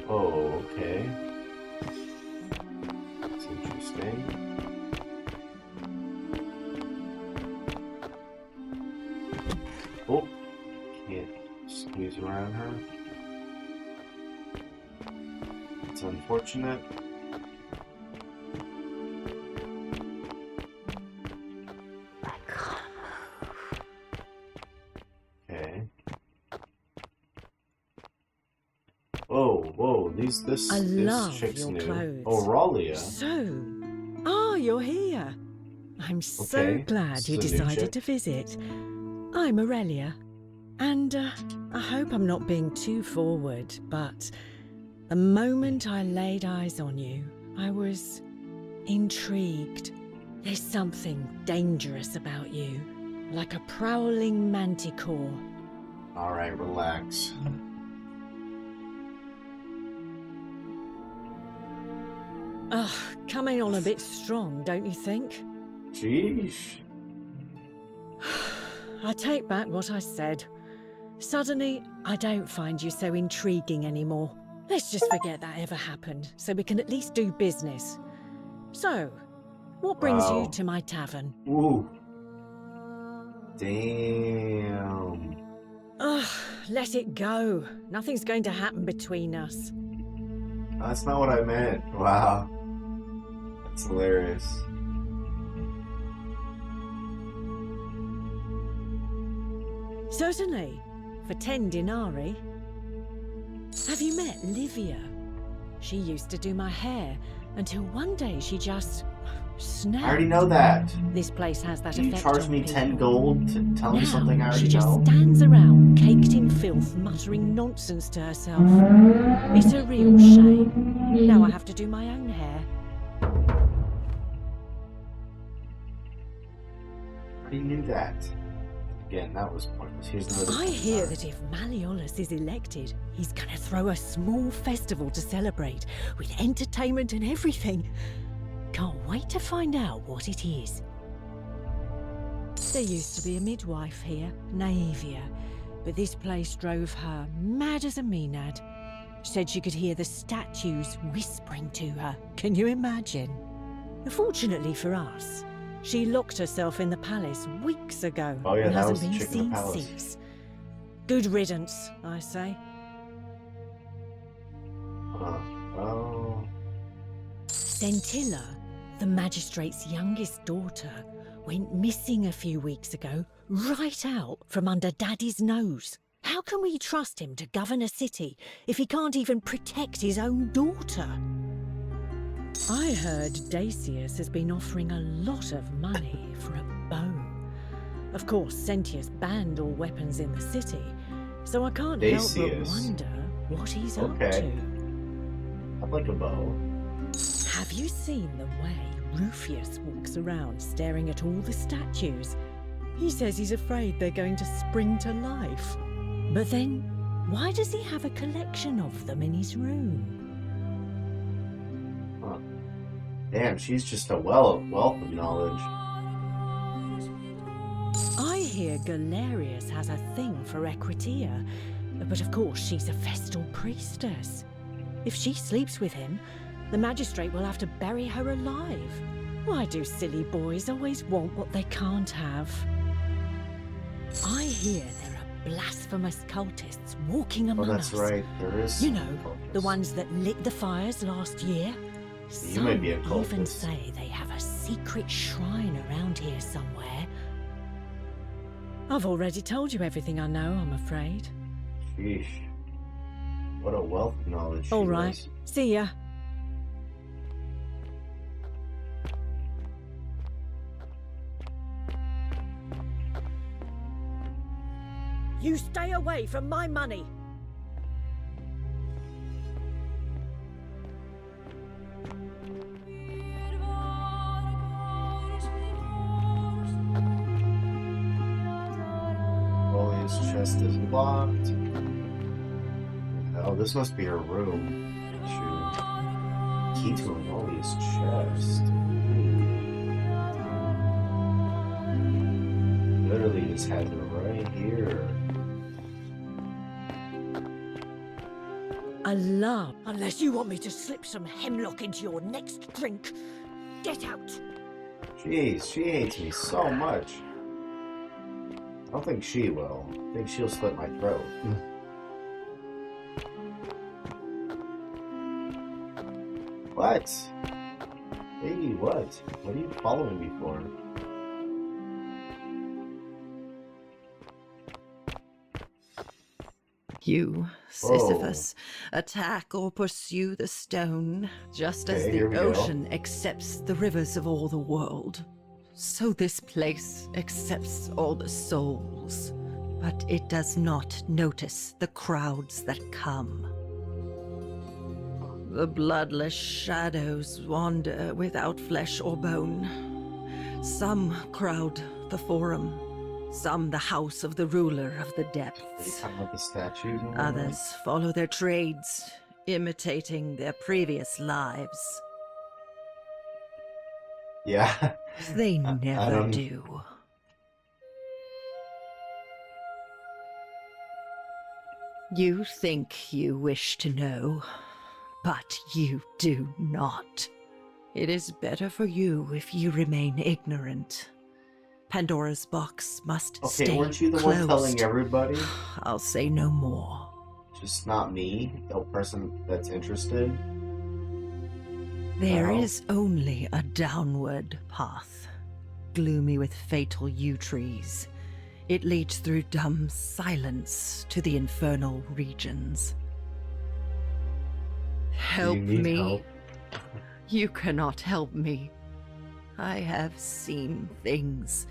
Oh, okay. That's interesting. Oh, can't squeeze around her. It's unfortunate. Okay. Whoa, this chick's your new. clothes. Oh, Ralia. So, you're here. I'm so Okay, glad this you is a new decided chick. to visit. I'm Aurelia, and I hope I'm not being too forward, but the moment I laid eyes on you, I was intrigued. There's something dangerous about you, like a prowling manticore. Alright, relax. Ugh, coming on a bit strong, don't you think? Sheesh. I take back what I said. Suddenly, I don't find you so intriguing anymore. Let's just forget that ever happened, so we can at least do business. So, what brings Wow. you to my tavern? Ooh. Damn. Ugh, let it go. Nothing's going to happen between us. That's not what I meant. Wow. That's hilarious. Certainly, for 10 denarii. Have you met Livia? She used to do my hair, until one day she just snapped. I already know that. This place has that Do you effect charge on me people. 10 gold to tell me Now, something I already she just know? stands around, caked in filth, muttering nonsense to herself. It's a real shame. Now I have to do my own hair. I already knew that. Again, that was pointless. Here's another I thing. hear that if Malleolus is elected, he's gonna throw a small festival to celebrate, with entertainment and everything. Can't wait to find out what it is. There used to be a midwife here, Naevia, but this place drove her mad as a Maenad. Said she could hear the statues whispering to her. Can you imagine? Fortunately for us, she locked herself in the palace weeks ago Oh yeah, and that hasn't was the been chick in seen the palace. since. Good riddance, I say. Oh. Centilla, the magistrate's youngest daughter, went missing a few weeks ago, right out from under Daddy's nose. How can we trust him to govern a city if he can't even protect his own daughter? I heard Dacius has been offering a lot of money for a bow. Of course, Sentius banned all weapons in the city, so I can't help but Dacius. wonder what he's up Okay. to. I'd like a bow. Have you seen the way Rufius walks around staring at all the statues? He says he's afraid they're going to spring to life. But then, why does he have a collection of them in his room? Huh. Damn, she's just a wealth of knowledge. I hear Galerius has a thing for Equitia, but of course she's a Vestal priestess. If she sleeps with him, the magistrate will have to bury her alive. Why do silly boys always want what they can't have? I hear there are blasphemous cultists walking among us. Oh, that's right. There is. You know, the ones that lit the fires last year. You may be a Some even cultist. say they have a secret shrine around here somewhere. I've already told you everything I know, I'm afraid. Sheesh. What a wealth of knowledge. All she right. was. See ya. You stay away from my money. Holiest chest is locked. Oh, this must be her room. Shoot. Key to an holiest chest. Literally just has it right here. Alarm. Unless you want me to slip some hemlock into your next drink. Get out. Jeez, she hates me so much. I don't think she will. I think she'll slit my throat. What? Hey, what? What are you following me for? You, Sisyphus, attack or pursue the stone, just as Okay, here the we go. ocean accepts the rivers of all the world. So this place accepts all the souls, but it does not notice the crowds that come. The bloodless shadows wander without flesh or bone. Some crowd the forum, some the house of the ruler of the Are you depths. talking about the statues? and all Others follow their trades, imitating their previous lives. that? Yeah. They I never don't- do. You think you wish to know, but you do not. It is better for you if you remain ignorant. Pandora's box must Okay, stay weren't you the closed. one telling everybody? I'll say no more. Just not me, the person that's interested? There Wow. is only a downward path, gloomy with fatal yew trees. It leads through dumb silence to the infernal regions. Help You need me. help. You cannot help me. I have seen things.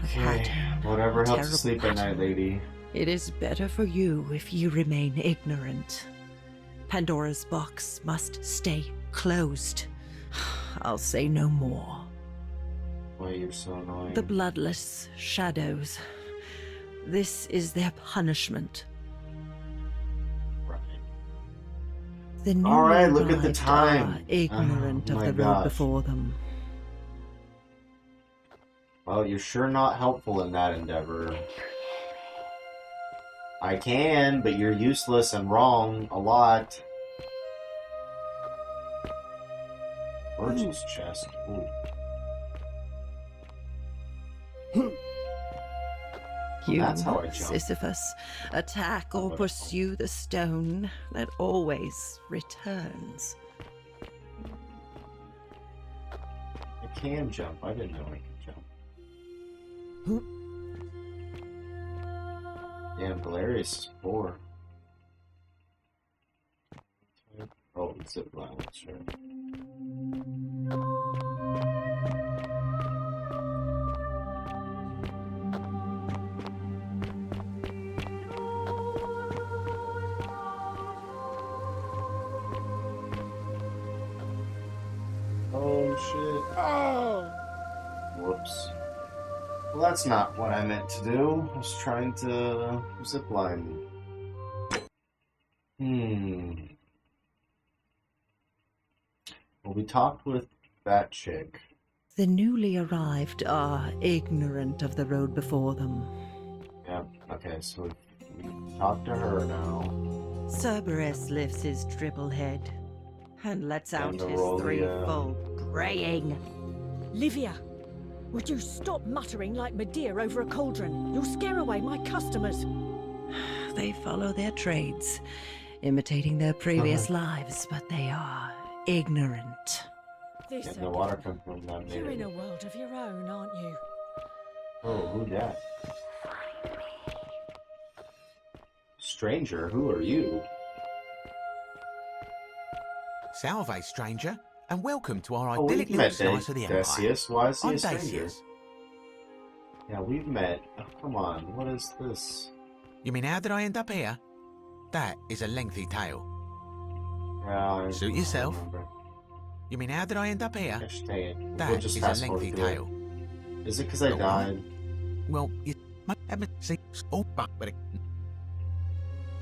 Okay, pattern, whatever a helps you terrible sleep at night, pattern. lady. It is better for you if you remain ignorant. Pandora's box must stay closed. I'll say no more. Why you're so annoying. The bloodless shadows. This is their punishment. Right. The newly All right, look at the arrived time. are ignorant Oh of my the road gosh. before them. Well, you're sure not helpful in that endeavor. I can, but you're useless and wrong a lot. Virgil's chest. Ooh. You, That's how I jump. Sisyphus, attack or pursue the stone that always returns. I can jump. I didn't know I could jump. Damn, Galerius is poor. Oh, it's a violent, sure. shit. Whoops. Well, that's not what I meant to do. I was trying to zipline. Well, we talked with that chick. The newly arrived are ignorant of the road before them. Yep, okay, so we can talk to her now. Cerberus lifts his triple head and lets out And his Aurelia. threefold braying. Livia, would you stop muttering like Medea over a cauldron? You'll scare away my customers. They follow their trades, imitating their previous lives, but they are ignorant. This And the water comes from that You're in lady. a world of your own, aren't you? Oh, who dat? Stranger, who are you? Salve, stranger, and welcome to our Oh, idyllic we've little met slice of the Empire. Decius. Why is he I'm a stranger? Decius. Yeah, we've met. Oh, come on, what is this? You mean how did I end up here? That is a lengthy tale. Yeah, Suit yourself. Remember. You mean how did I end up here? Gosh, dang it. We'll That just is a fast forward lengthy through it. tale. Is it because I Go on. died? Well, you might have seen all but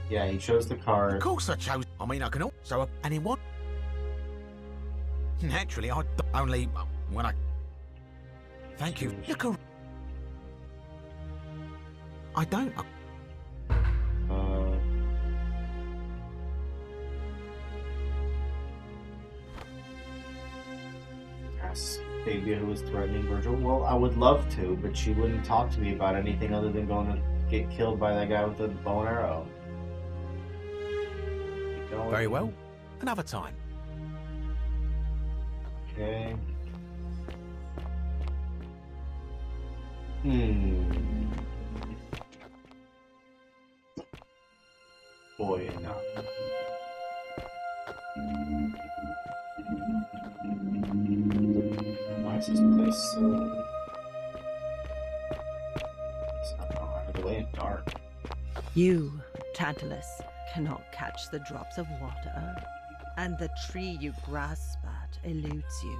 Yeah, he chose the of card. course I chose. I mean, I can also. And in what? Naturally, I only when I. Thank you. Look around. I don't. Ask Fabia who was threatening Virgil. Well, I would love to, but she wouldn't talk to me about anything other than going to get killed by that guy with the bow and arrow. Keep going. Very well. Another time. Okay. Boy, no. Why is this place so... It's not out of the way and dark. You, Tantalus, cannot catch the drops of water, and the tree you grasp at eludes you.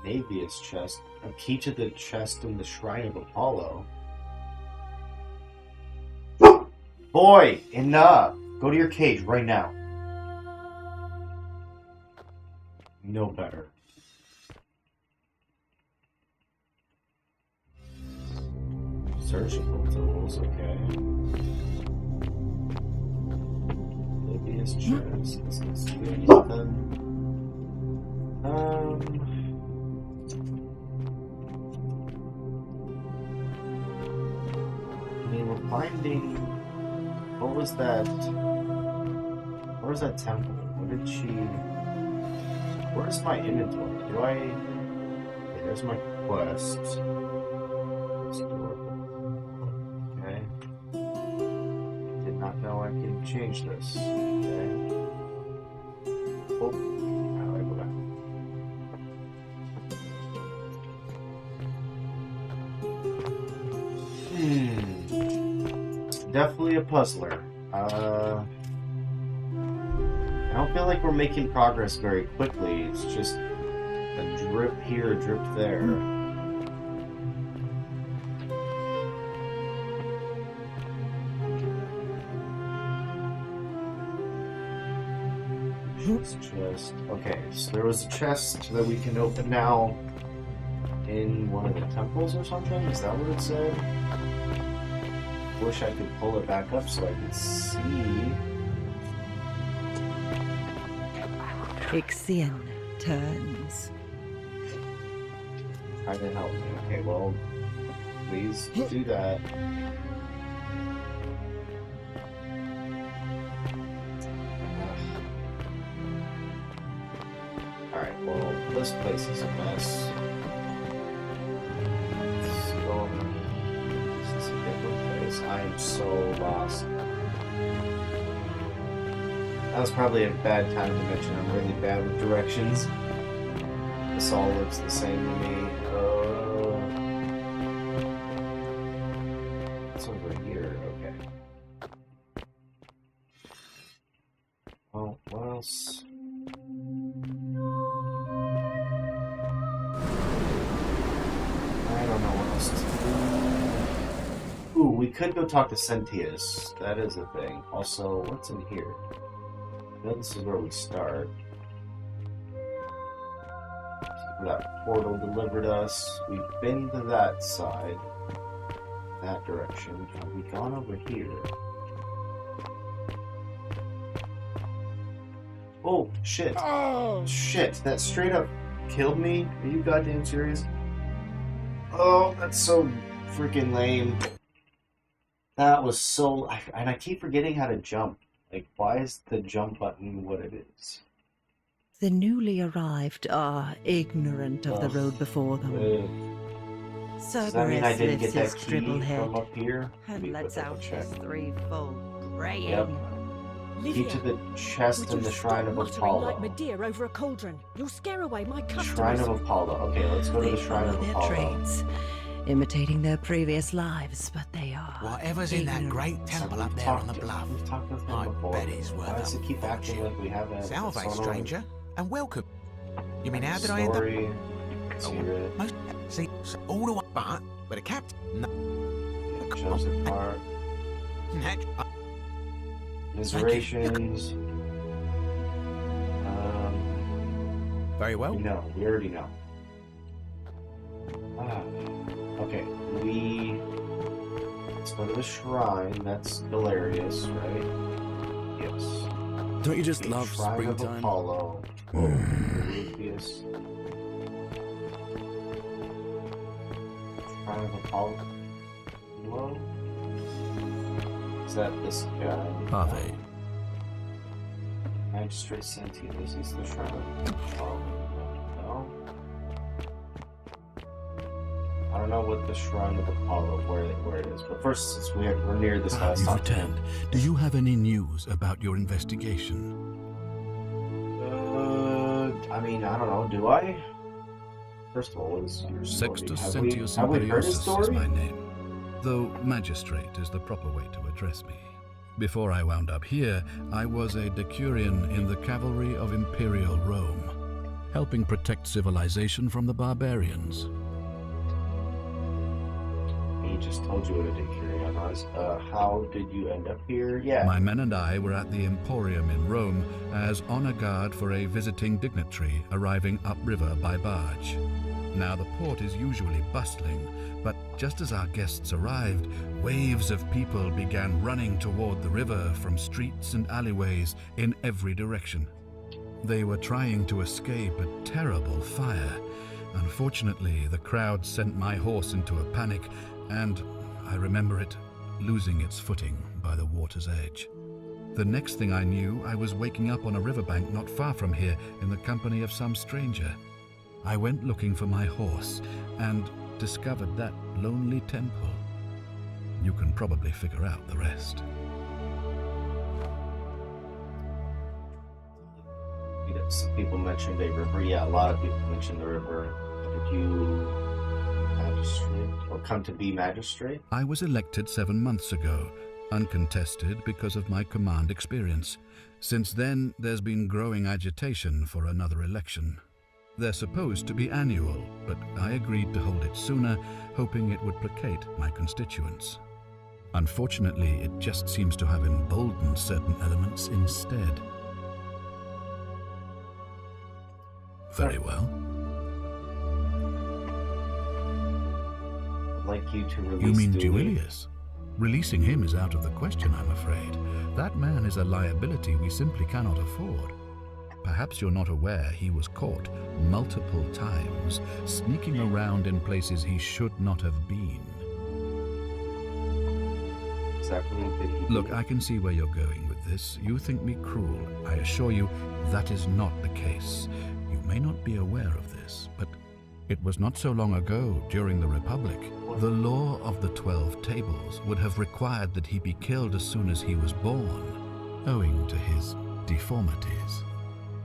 Navius chest. A key to the chest in the Shrine of Apollo. Boy, enough! Go to your cage right now. No better. Surgical tools, okay. Navius chest. This looks good. Nothing. I mean, we're finding. What was that? Where was that temple? What did she? Where's my inventory? Do I? Okay, there's my quest. Okay. Did not know I could change this. Okay. Oh, how do I go back? Definitely a puzzler. I don't feel like we're making progress very quickly. It's just a drip here, a drip there. Chest. Okay, so there was a chest that we can open now in one of the temples or something? Is that what it said? Wish I could pull it back up so I could see. Ixion turns. Try to help me. Okay, well, please do that. Alright, well, this place is a mess. So, this is a different place. I am so lost. That was probably a bad time to mention I'm really bad with directions. This all looks the same to me. It's over here. Okay. Well, what else? we could go talk to Sentius. That is a thing. Also, what's in here? I know this is where we start. That portal delivered us. We've been to that side. That direction. Have we gone over here? Oh, shit. Oh. Shit, that straight up killed me? Are you goddamn serious? Oh, that's so freaking lame. That was so... And I keep forgetting how to jump. Like, why is the jump button what it is? The newly arrived are ignorant of the road before them. Does that mean I didn't get that key Dribblehead from up here? and lets out his threefold braying. Yep. Key Livia, to the chest in the Shrine of Apollo. like Medea over a cauldron. You'll scare away my customers. Shrine of Apollo. Okay, let's go to the Shrine of their Apollo. trades, imitating their previous lives, but they are Whatever's in that great temple up there on the bluff, We've talked with him I before. bet it's worth Why does a it keep acting fortune. like we haven't? Salve, stranger, and welcome. You mean how did I end up? Story. Let's hear it. Most see so all the way, but a captain. No, Joseph Park. Miserations. Very well. We already know. Okay, let's go to the shrine. That's Galerius, right? Yes. Don't you just The love Shrine of springtime? Apollo. Galerius. Shrine of Apollo. Hello? Is that this guy? Ave. Magistrate Sentius is the Shrine of Apollo. No? I don't know what the Shrine of Apollo, where it is. But first, since we're near this house. You've returned. Do you have any news about your investigation? I mean, I don't know. Do I? First of all, what is your story? Sextus Have Sentius we heard his Imperiosus is story? my name, though magistrate is the proper way to address me. Before I wound up here, I was a decurion in the cavalry of Imperial Rome, helping protect civilization from the barbarians. He just told you what a decurion was. How did you end up here? Yeah. My men and I were at the Emporium in Rome as honor guard for a visiting dignitary arriving upriver by barge. Now, the port is usually bustling, but just as our guests arrived, waves of people began running toward the river from streets and alleyways in every direction. They were trying to escape a terrible fire. Unfortunately, the crowd sent my horse into a panic, and I remember it losing its footing by the water's edge. The next thing I knew, I was waking up on a riverbank not far from here in the company of some stranger. I went looking for my horse and discovered that lonely temple. You can probably figure out the rest. Some people mentioned a river. Yeah, a lot of people mentioned the river. Did you magistrate or come to be magistrate? I was elected 7 months ago, uncontested because of my command experience. Since then, there's been growing agitation for another election. They're supposed to be annual, but I agreed to hold it sooner, hoping it would placate my constituents. Unfortunately, it just seems to have emboldened certain elements instead. Very well. I'd like you to release You mean Dewey. Duilius? Releasing him is out of the question, I'm afraid. That man is a liability we simply cannot afford. Perhaps you're not aware he was caught multiple times, sneaking around in places he should not have been. Exactly what did he do? Look, I can see where you're going with this. You think me cruel. I assure you that is not the case. You may not be aware of this, but it was not so long ago, during the Republic, the law of the 12 Tables would have required that he be killed as soon as he was born, owing to his deformities.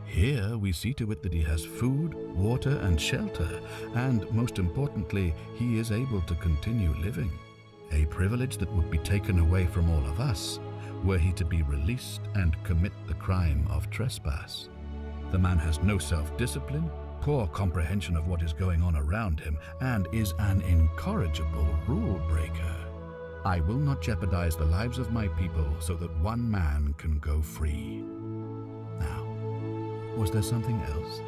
Here we see to it that he has food, water, and shelter, and most importantly, he is able to continue living. A privilege that would be taken away from all of us were he to be released and commit the crime of trespass. The man has no self-discipline, poor comprehension of what is going on around him, and is an incorrigible rule breaker. I will not jeopardize the lives of my people so that one man can go free. Now, was there something else?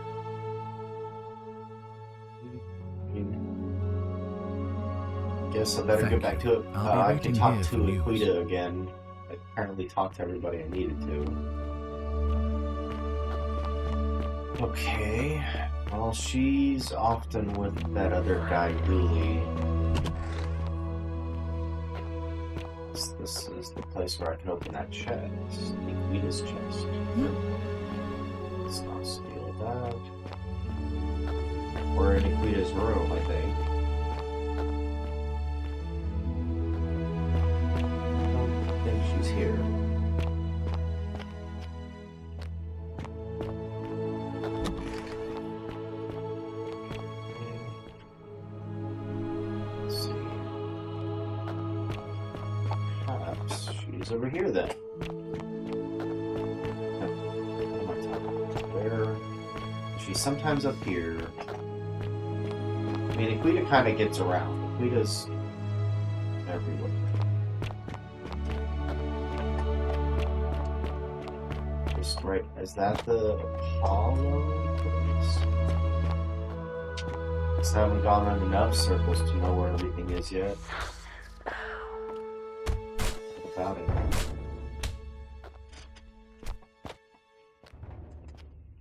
Guess I better Thank get back to it. I'll be I waiting can talk here to for news. Aquita again. I apparently talked to everybody I needed to. Okay. Well, she's often with that other guy, Dooley. This is the place where I can open that chest. Aquita's chest. Let's not steal that. We're in Aquita's room, I think. I think she's here. Let's see. Perhaps she's over here then. What am I talking about? Where? She's sometimes up here. I mean, Aquita kind of gets around. Aquita's everywhere. Just right. Is that the Apollo place? Just haven't gone on enough circles to know where everything is yet. What about it?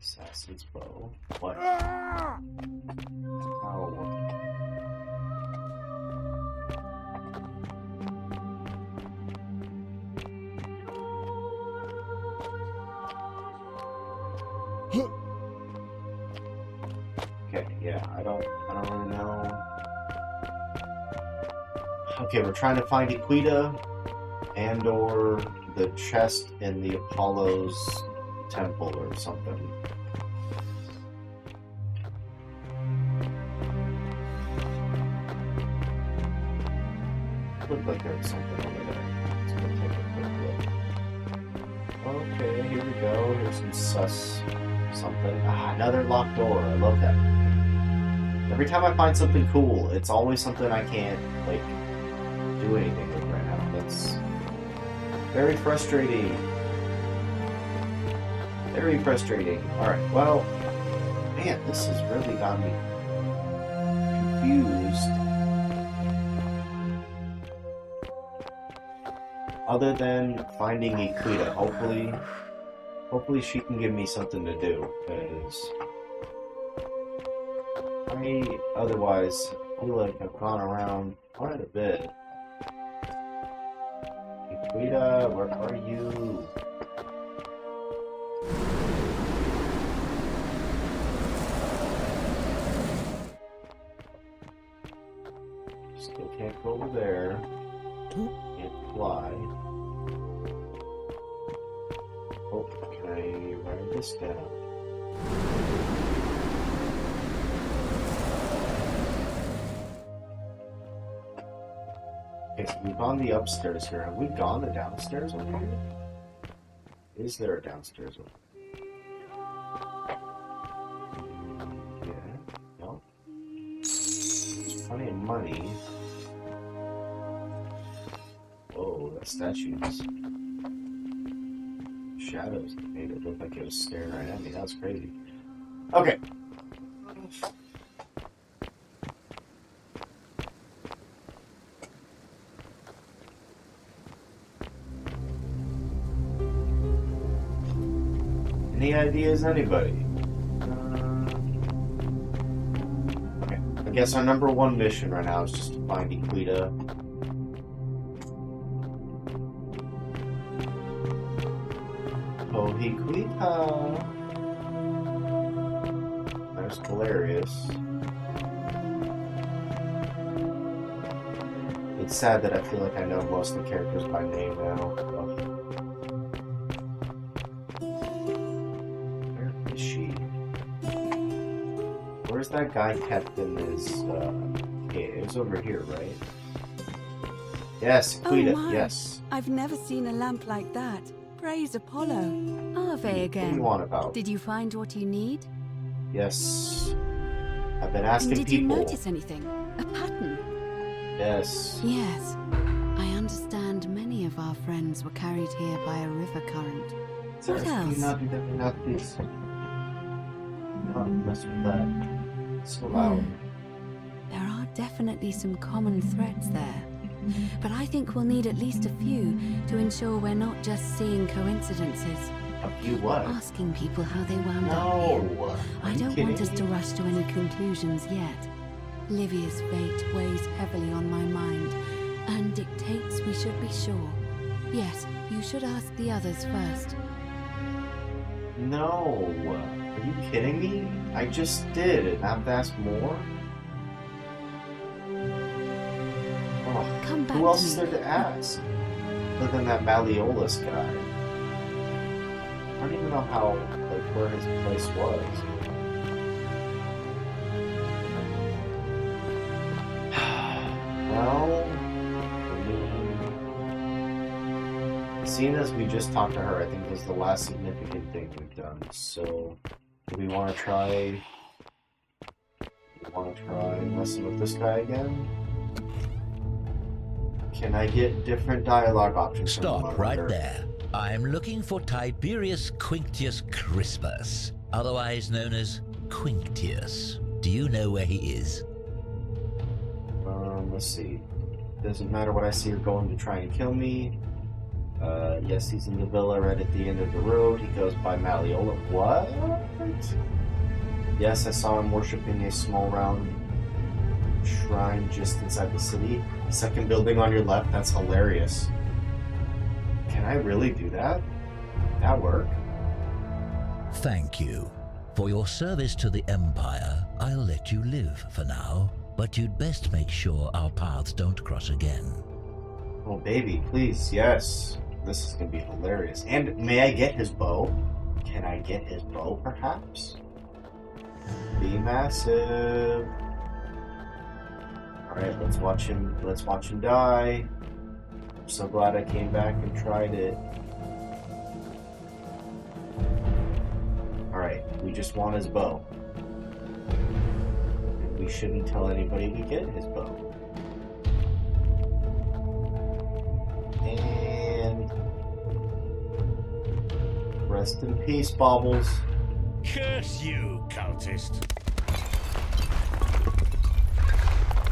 Assassin's bow. What? Oh. Okay, yeah, I don't really know. Okay, we're trying to find Aquita and or the chest in the Apollo's temple or something. Looked like there was something over there. Let's go take a quick look. Okay, here we go. Here's some sus something. Ah, another locked door. I love that. Every time I find something cool, it's always something I can't, like, do anything with right now. That's very frustrating. Very frustrating. Alright, well, man, this has really got me confused. Other than finding Aquita, hopefully she can give me something to do, because I otherwise feel like I've gone around quite a bit. Aquita, where are you? Still can't go over there. Can't fly. Oh, can I write this down? Okay, so we've gone the upstairs here. Have we gone the downstairs over here? Is there a downstairs over here? Yeah, no. There's plenty of money. Whoa, that statue's shadows made it look like it was staring right at me. That was crazy. Okay. Any ideas, anybody? Okay, I guess our number one mission right now is just to find Aquita. Oh, Aquita. There's Galerius. It's sad that I feel like I know most of the characters by name now. Ugh. Where's that guy kept in his, cave? It was over here, right? Yes, Aquita, Oh my. yes. I've never seen a lamp like that. Praise Apollo. Ave again. What do you want about? Did you find what you need? Yes. I've been asking Did people. you notice anything? A pattern? Yes. Yes. I understand many of our friends were carried here by a river current. What else? Not do that, not this. Not mess with that. So loud. There are definitely some common threads there. But I think we'll need at least a few to ensure we're not just seeing coincidences. A few what? Asking people how they wound up here. No. I don't want us to rush to any conclusions yet. Livia's fate weighs heavily on my mind and dictates we should be sure. Yes, you should ask the others first. No. Are you kidding me? I just did and have to ask more? Oh, Come back who else to is me. there to ask? Other than that Malleolus guy. I don't even know how, like, where his place was. Well, I mean, seeing as we just talked to her, I think was the last significant thing we've done. So, do we want to try? Messing with this guy again? Can I get different dialogue options? Stop right there. I'm looking for Tiberius Quinctius Crispus, otherwise known as Quinctius. Do you know where he is? Let's see. Doesn't matter what I see, you're going to try and kill me. Yes, he's in the villa right at the end of the road. He goes by Malleola. What? Yes, I saw him worshipping a small round shrine just inside the city. Second building on your left, that's hilarious. Can I really do that? That work? Thank you. For your service to the Empire, I'll let you live for now, but you'd best make sure our paths don't cross again. Oh, baby, please, yes. This is gonna be hilarious. And may I get his bow? Can I get his bow, perhaps? Be massive. Alright, let's watch him die. I'm so glad I came back and tried it. Alright, we just want his bow. And we shouldn't tell anybody we get his bow. And rest in peace, Baubles. Curse you, cultist.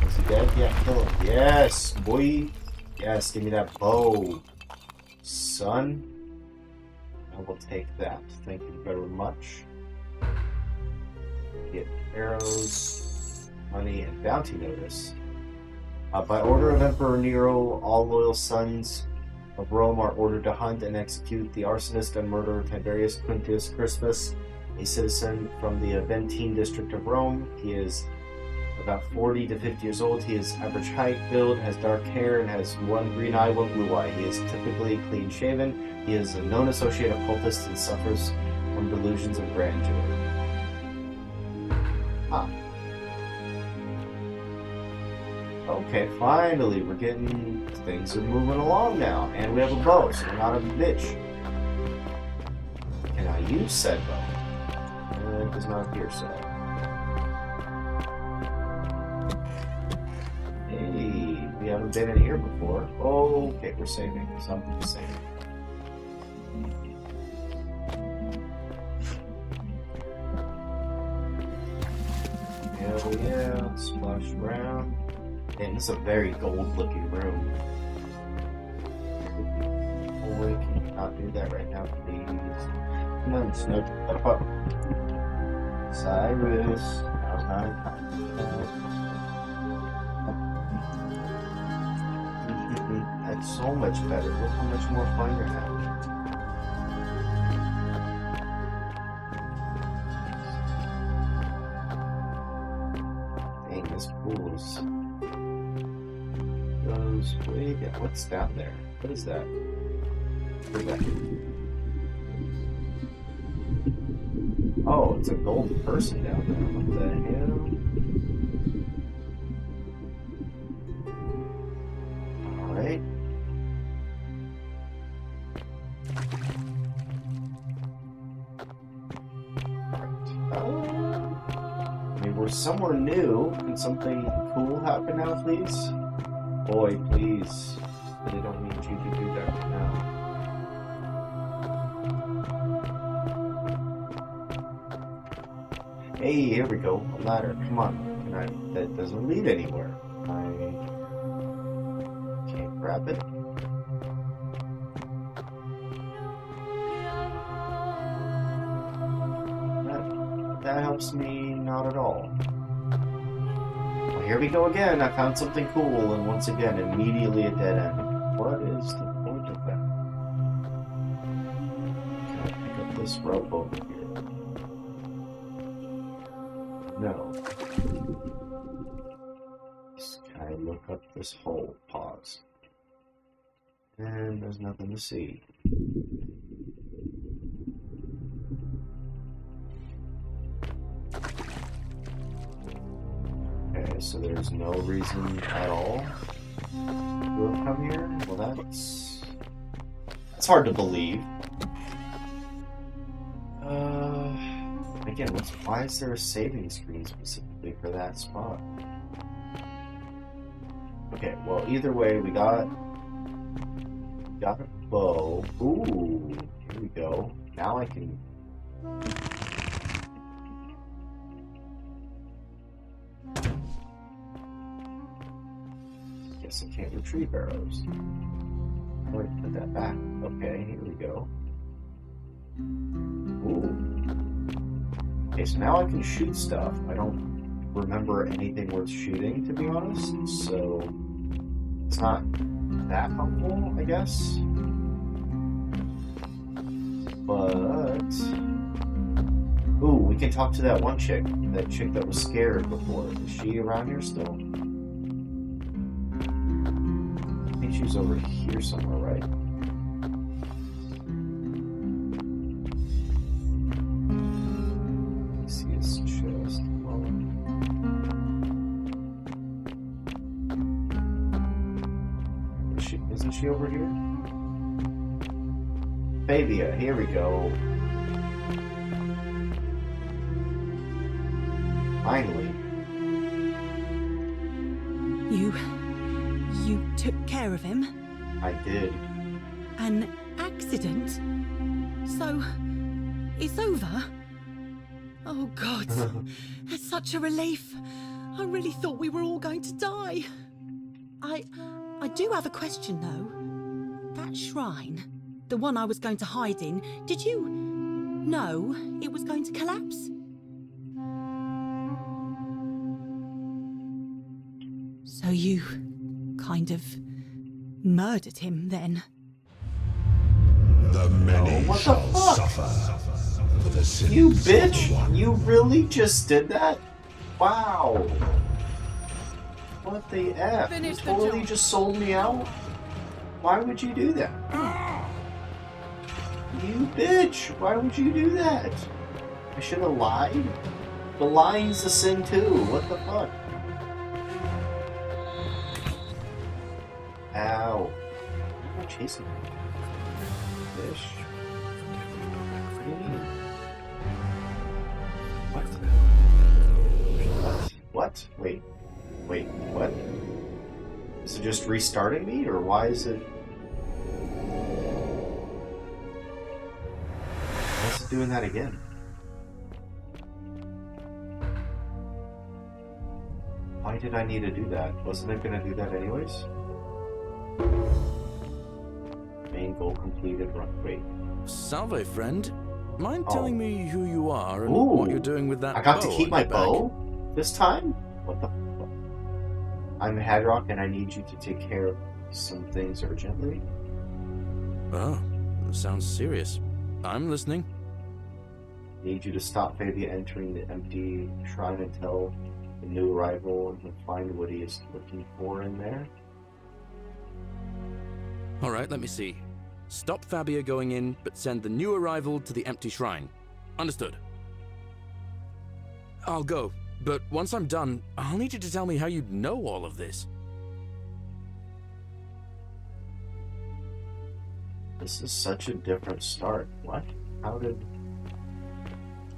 Is he dead? Yeah, kill him. Yes, boy. Yes, give me that bow, son. I will take that. Thank you very much. Get arrows, money, and bounty notice. By order of Emperor Nero, all loyal sons of Rome are ordered to hunt and execute the arsonist and murderer Tiberius Quintius Crispus, a citizen from the Aventine district of Rome. He is about 40 to 50 years old. He is average height, build, has dark hair, and has one green eye, one blue eye. He is typically clean-shaven. He is a known associate of cultists and suffers from delusions of grandeur. Ah. Okay, finally, we're getting... things are moving along now. And we have a bow, so we're not a bitch. Can I use said bow? It does not appear so. Hey, we haven't been in here before. Okay, we're saving. Something to save. Hell yeah, let's splash around. Damn, this is a very gold-looking room. Boy, can you not do that right now, please? Come on, Snoop. Up. Cyrus. Now's not a time. That's so much better. Look how much more fun you're having. Dang, this pool goes way down. What's down there? What is that? What is that? Oh, it's a golden person down there. What the hell? Alright. I mean, we're somewhere new. Can something cool happen now, please? Boy, please. but I don't need you to do that right now. Hey, here we go. A ladder. Come on. That doesn't lead anywhere. I can't grab it. That helps me not at all. Well, here we go again. I found something cool, and once again, immediately a dead end. What is the point of that? Can I pick up this rope over here? No. Can I look up this hole? Pause. And there's nothing to see. Okay, so there's no reason at all to have come here? Well, that's hard to believe. Again, why is there a saving screen specifically for that spot? Okay, well, either way, we got a bow. Ooh, here we go. Now I can... Guess I can't retrieve arrows. How do I put that back? Okay, here we go. Ooh. Okay, so now I can shoot stuff. I don't remember anything worth shooting, to be honest, so it's not that helpful, I guess. But... Ooh, we can talk to that one chick. That chick that was scared before. Is she around here still? I think she was over here somewhere, right? Isn't she over here? Fabia, here we go. Finally. You took care of him? I did. An accident? So, it's over? Oh God, it's such a relief. I really thought we were all going to die. I do have a question, though. That shrine, the one I was going to hide in, did you know it was going to collapse? So you kind of murdered him, then? The many shall suffer for the sins You of bitch! the one. You really just did that? Wow. What the F? You totally just sold me out? Why would you do that? You bitch! Why would you do that? I should have lied? The lying's a sin too. What the fuck? Ow. You're chasing me. Fish. What do you mean? What? What? Wait, what? Is it just restarting me, or why is it... Why is it doing that again? Why did I need to do that? Wasn't it going to do that anyways? Main goal completed. Wait. Salve, friend. Mind telling me who you are and Ooh. what you're doing with that bow? I got to keep on my your back? bow this time? What the fuck? I'm Hadrock and I need you to take care of some things urgently. Oh, sounds serious. I'm listening. Need you to stop Fabia entering the empty shrine until the new arrival and find what he is looking for in there. All right, let me see. Stop Fabia going in, but send the new arrival to the empty shrine. Understood. I'll go, but once I'm done, I'll need you to tell me how you know all of this. This is such a different start. What? How did...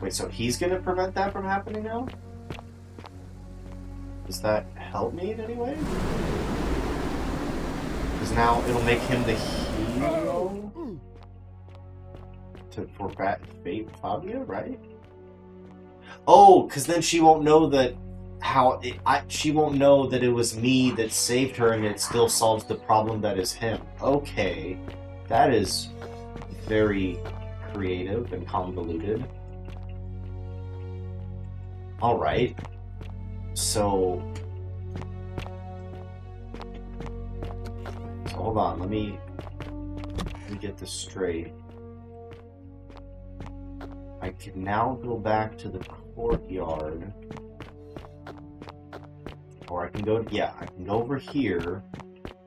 Wait, so he's gonna prevent that from happening now? Does that help me in any way? Because now it'll make him the hero for Fate Fabia, right? Oh, because then she won't know that she won't know that it was me that saved her, and it still solves the problem that is him. Okay, that is very creative and convoluted. All right, so hold on. Let me get this straight. I can now go back to the courtyard. Or I can go, I can go over here,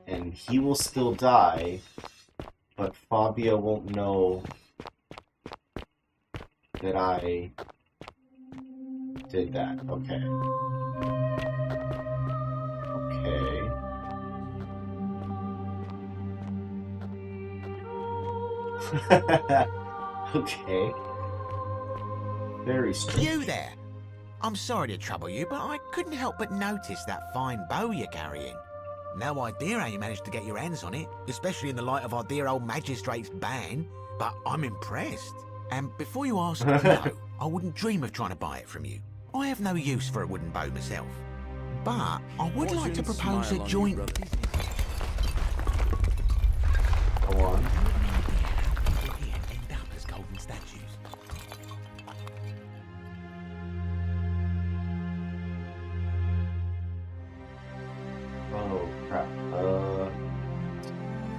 and he will still die, but Fabia won't know that I did that. Okay. Okay. Okay. Very strange. You there! I'm sorry to trouble you, but I couldn't help but notice that fine bow you're carrying. No idea how you managed to get your hands on it, especially in the light of our dear old magistrate's ban, but I'm impressed. And before you ask, no, I wouldn't dream of trying to buy it from you. I have no use for a wooden bow myself. But I would like to propose a joint... Go on. End up as golden statues. Oh, crap.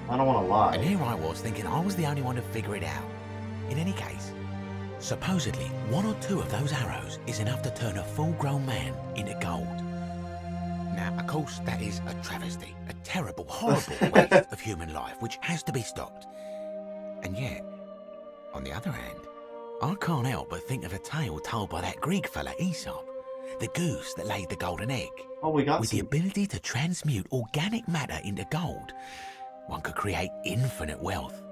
I don't want to lie. And here I was thinking I was the only one to figure it out. In any case, supposedly 1 or 2 of those arrows is enough to turn a full-grown man into gold. Now, of course, that is a travesty, a terrible, horrible waste of human life, which has to be stopped. And yet, on the other hand, I can't help but think of a tale told by that Greek fella Aesop, the goose that laid the golden egg. Oh, we got With the ability to transmute organic matter into gold, one could create infinite wealth.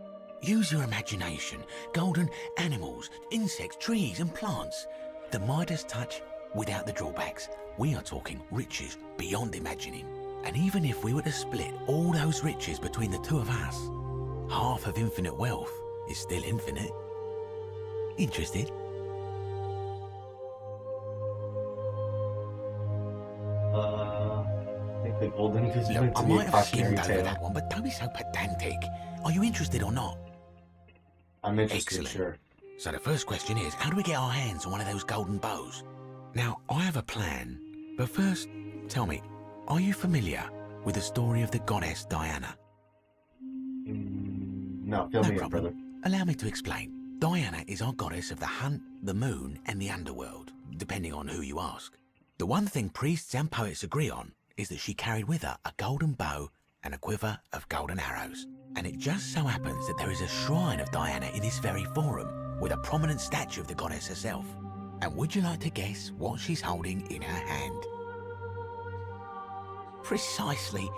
Use your imagination. Golden animals, insects, trees and plants. The Midas touch without the drawbacks. We are talking riches beyond imagining. And even if we were to split all those riches between the 2 of us, half of infinite wealth is still infinite. Interested? I think the golden goose is Look, meant I to be a might have cautionary skimmed over tale. that one, but don't be so pedantic. Are you interested or not? I'm interested, Excellent. sure. So the first question is, how do we get our hands on one of those golden bows? Now, I have a plan, but first, tell me, are you familiar with the story of the goddess Diana? No, fill me in, problem. brother. Allow me to explain. Diana is our goddess of the hunt, the moon, and the underworld, depending on who you ask. The one thing priests and poets agree on is that she carried with her a golden bow and a quiver of golden arrows. And it just so happens that there is a shrine of Diana in this very forum, with a prominent statue of the goddess herself. And would you like to guess what she's holding in her hand? Precisely.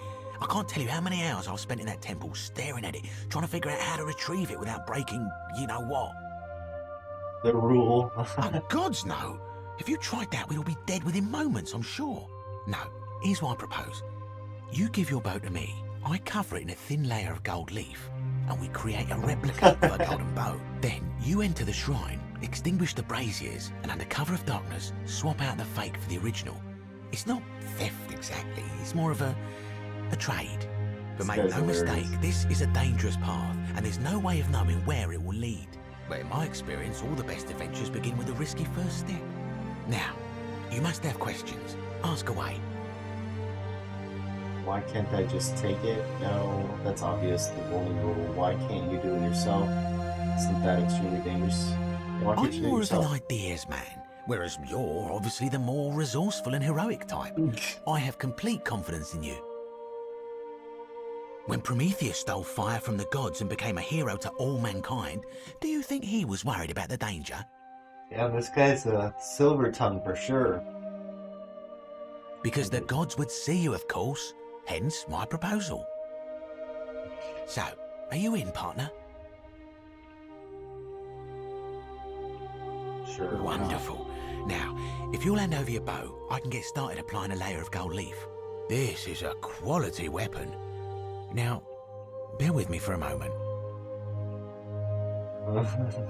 I can't tell you how many hours I've spent in that temple staring at it, trying to figure out how to retrieve it without breaking you-know-what. The rule. Oh, gods no! If you tried that, we'd all be dead within moments, I'm sure. No, here's what I propose. You give your bow to me, I cover it in a thin layer of gold leaf, and we create a replica of a golden bow. Then you enter the shrine, extinguish the braziers, and under cover of darkness, swap out the fake for the original. It's not theft exactly, it's more of a trade. But make no mistake, this is a dangerous path, and there's no way of knowing where it will lead. But in my experience, all the best adventures begin with a risky first step. Now, you must have questions. Ask away. Why can't I just take it? No, that's obvious, the golden rule. Why can't you do it yourself? Isn't that extremely dangerous? Why can't you I'm do it more of an yourself? ideas man, whereas you're obviously the more resourceful and heroic type. I have complete confidence in you. When Prometheus stole fire from the gods and became a hero to all mankind, do you think he was worried about the danger? Yeah, this guy's a silver tongue for sure. Because the gods would see you, of course. Hence my proposal. So, are you in, partner? Sure. Wonderful. Now, if you'll hand over your bow, I can get started applying a layer of gold leaf. This is a quality weapon. Now, Bear with me for a moment.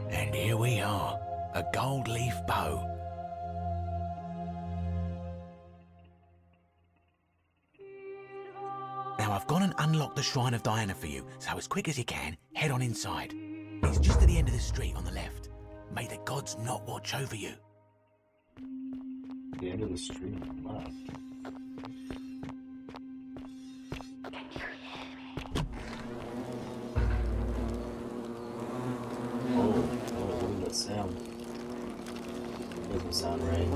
And here we are, a gold leaf bow. Now I've gone and unlocked the Shrine of Diana for you, so as quick as you can, head on inside. It's just at the end of the street on the left. May the gods not watch over you. The end of the street on the left. What is that sound? Doesn't sound right.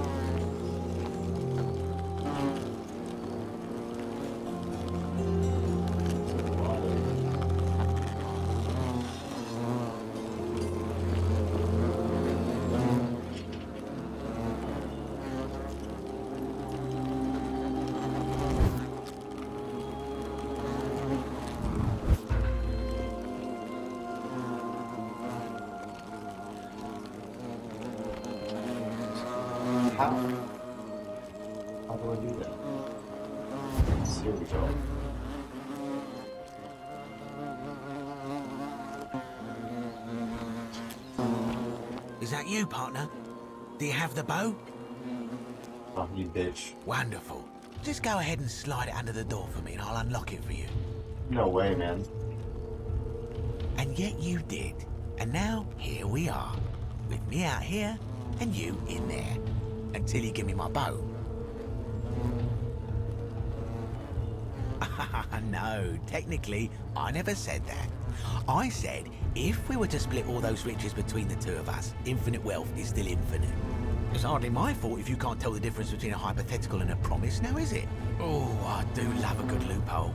How do I do that? Here we go. Is that you, partner? Do you have the bow? Oh, you bitch. Wonderful. Just go ahead and slide it under the door for me and I'll unlock it for you. No way, man. And yet you did. And now, here we are. With me out here and you in there. Until you give me my bow. No, technically, I never said that. I said, if we were to split all those riches between the two of us, infinite wealth is still infinite. It's hardly my fault if you can't tell the difference between a hypothetical and a promise, now is it? Oh, I do love a good loophole.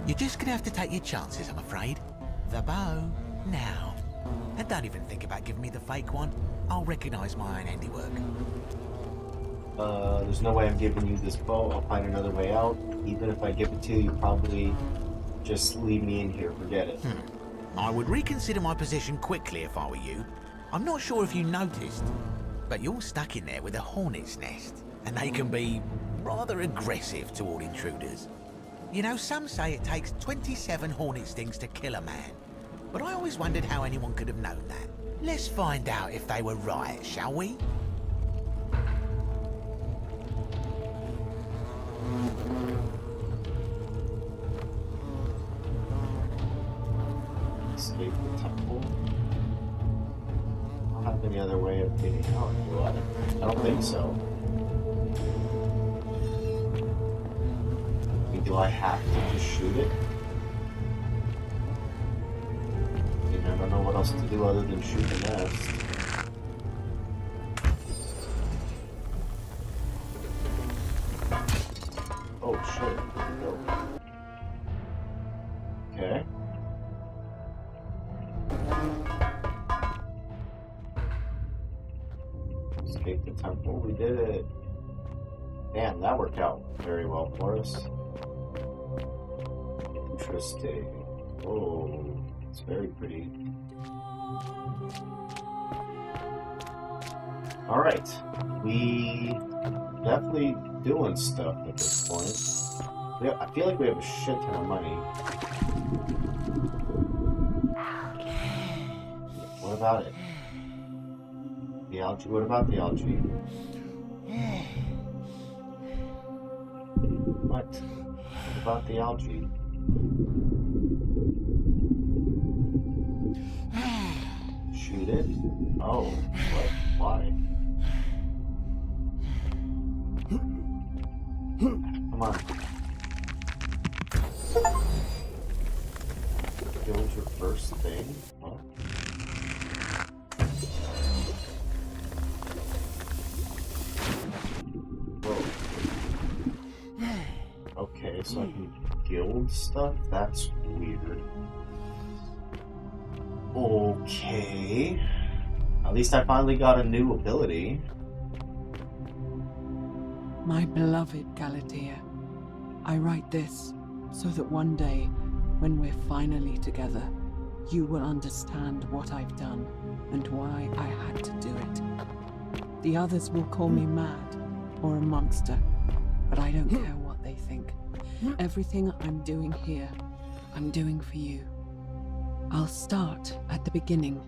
You're just gonna have to take your chances, I'm afraid. The bow, now. And don't even think about giving me the fake one. I'll recognize my own handiwork. There's no way I'm giving you this bow. I'll find another way out. Even if I give it to you, you probably just leave me in here. Forget it. I would reconsider my position quickly if I were you. I'm not sure if you noticed, but you're stuck in there with a hornet's nest, and they can be rather aggressive toward intruders. You know, some say it takes 27 hornet stings to kill a man, but I always wondered how anyone could have known that. Let's find out if they were right, shall we? Escape the temple. I don't have any other way of getting out, do I? I don't think so. I mean, do I have to just shoot it? I mean, I don't know what else to do other than shoot the nest. Oh shit. No. Okay. Escape the temple, we did it. Damn, that worked out very well for us. Interesting. Oh, it's very pretty. Alright, we definitely doing stuff at this point. I feel like we have a shit ton of money. What about it? The algae? What about the algae? What about the algae? Shoot it? Oh, what? Why? Come on. Build your first thing? What? Whoa. Okay, so I can guild stuff? That's weird. Okay. At least I finally got a new ability. My beloved Galatea, I write this so that one day, when we're finally together, you will understand what I've done and why I had to do it. The others will call me mad or a monster, but I don't care what they think. Everything I'm doing here, I'm doing for you. I'll start at the beginning.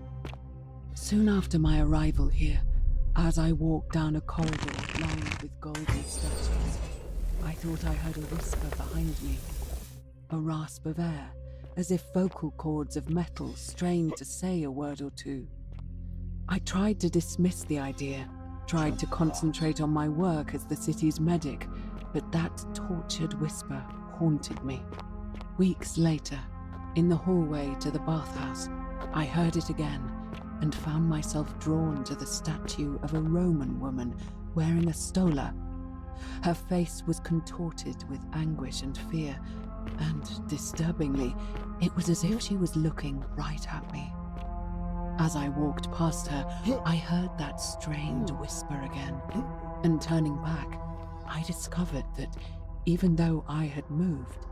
Soon after my arrival here, as I walked down a corridor lined with golden statues, I thought I heard a whisper behind me. A rasp of air, as if vocal cords of metal strained to say a word or two. I tried to dismiss the idea, tried to concentrate on my work as the city's medic, but that tortured whisper haunted me. Weeks later, in the hallway to the bathhouse, I heard it again and found myself drawn to the statue of a Roman woman wearing a stola. Her face was contorted with anguish and fear, and disturbingly, it was as if she was looking right at me. As I walked past her, I heard that strained whisper again, and turning back, I discovered that even though I had moved,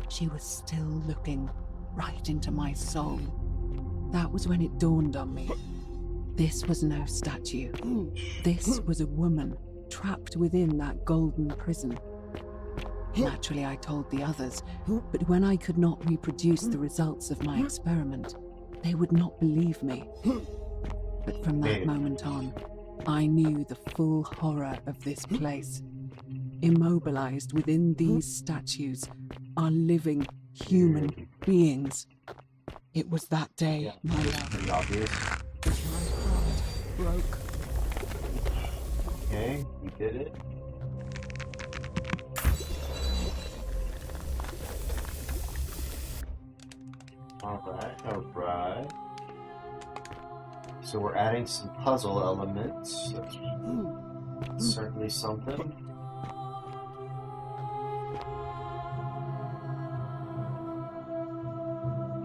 she was still looking right into my soul. That was when it dawned on me. This was no statue. This was a woman trapped within that golden prison. Naturally, I told the others, but when I could not reproduce the results of my experiment, they would not believe me. But from that moment on, I knew the full horror of this place. Immobilized within these statues are living human beings. It was that day, my love. Obvious. My heart broke. Okay, we did it. Alright. So we're adding some puzzle elements. That's certainly something.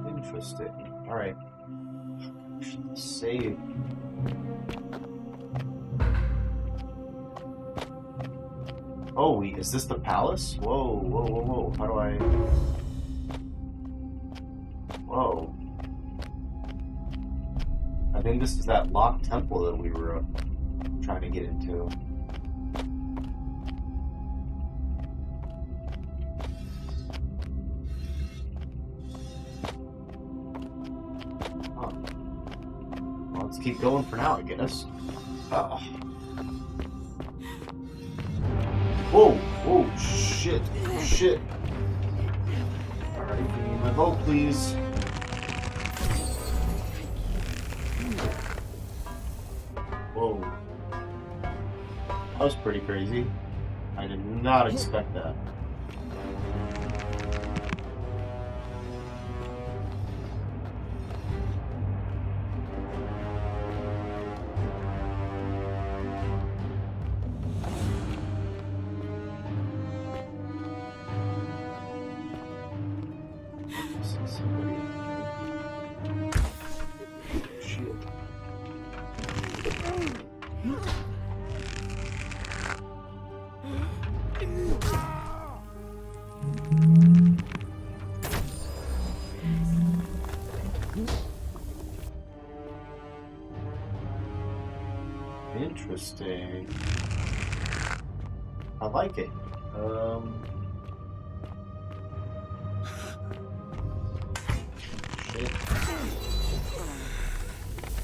Interesting. Alright. Save. Oh, is this the palace? Whoa. How do I... Whoa. I think this is that locked temple that we were trying to get into. Huh. Well, let's keep going for now, I guess. Oh. Whoa, shit. Alright, give me my bow, please. Whoa. That was pretty crazy. I did not expect that. Interesting. I like it. Shit.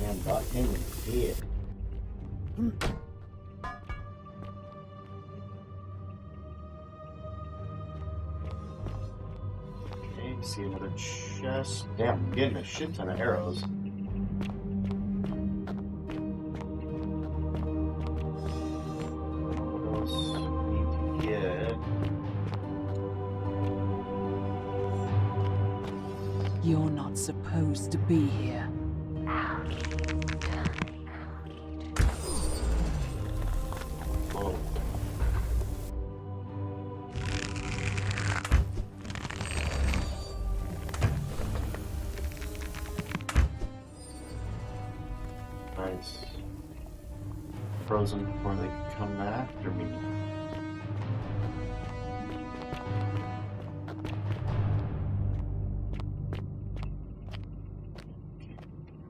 Man, got him in the head. Okay, see another chest. Damn, I'm getting a shit ton of arrows. You're not supposed to be here. Whoa. Nice. Frozen before they can come after me.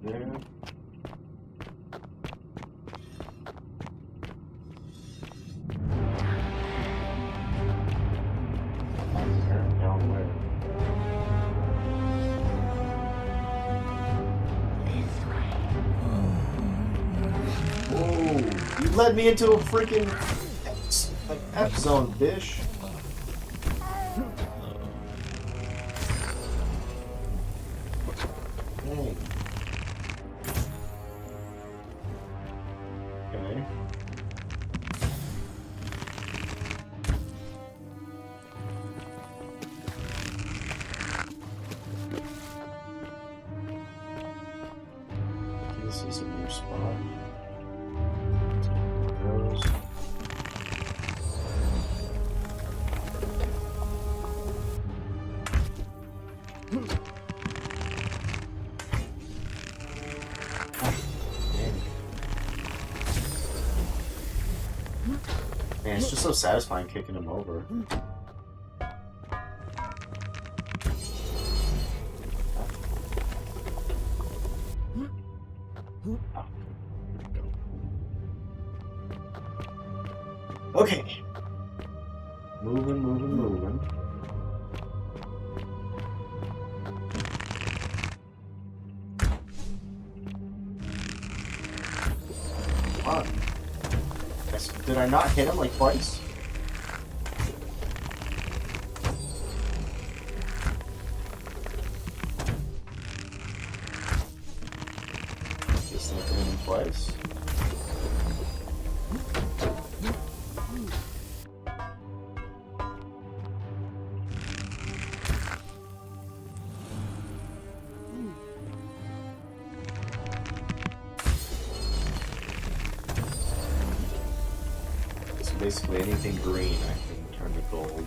There. led me into a freaking F zone, bish. Dang. Okay. This is a new spot. Those. Man, it's just so satisfying kicking him over. Okay. Moving. Come on. Did I not hit him like twice? Just like hit him twice. Basically anything green I can turn to gold.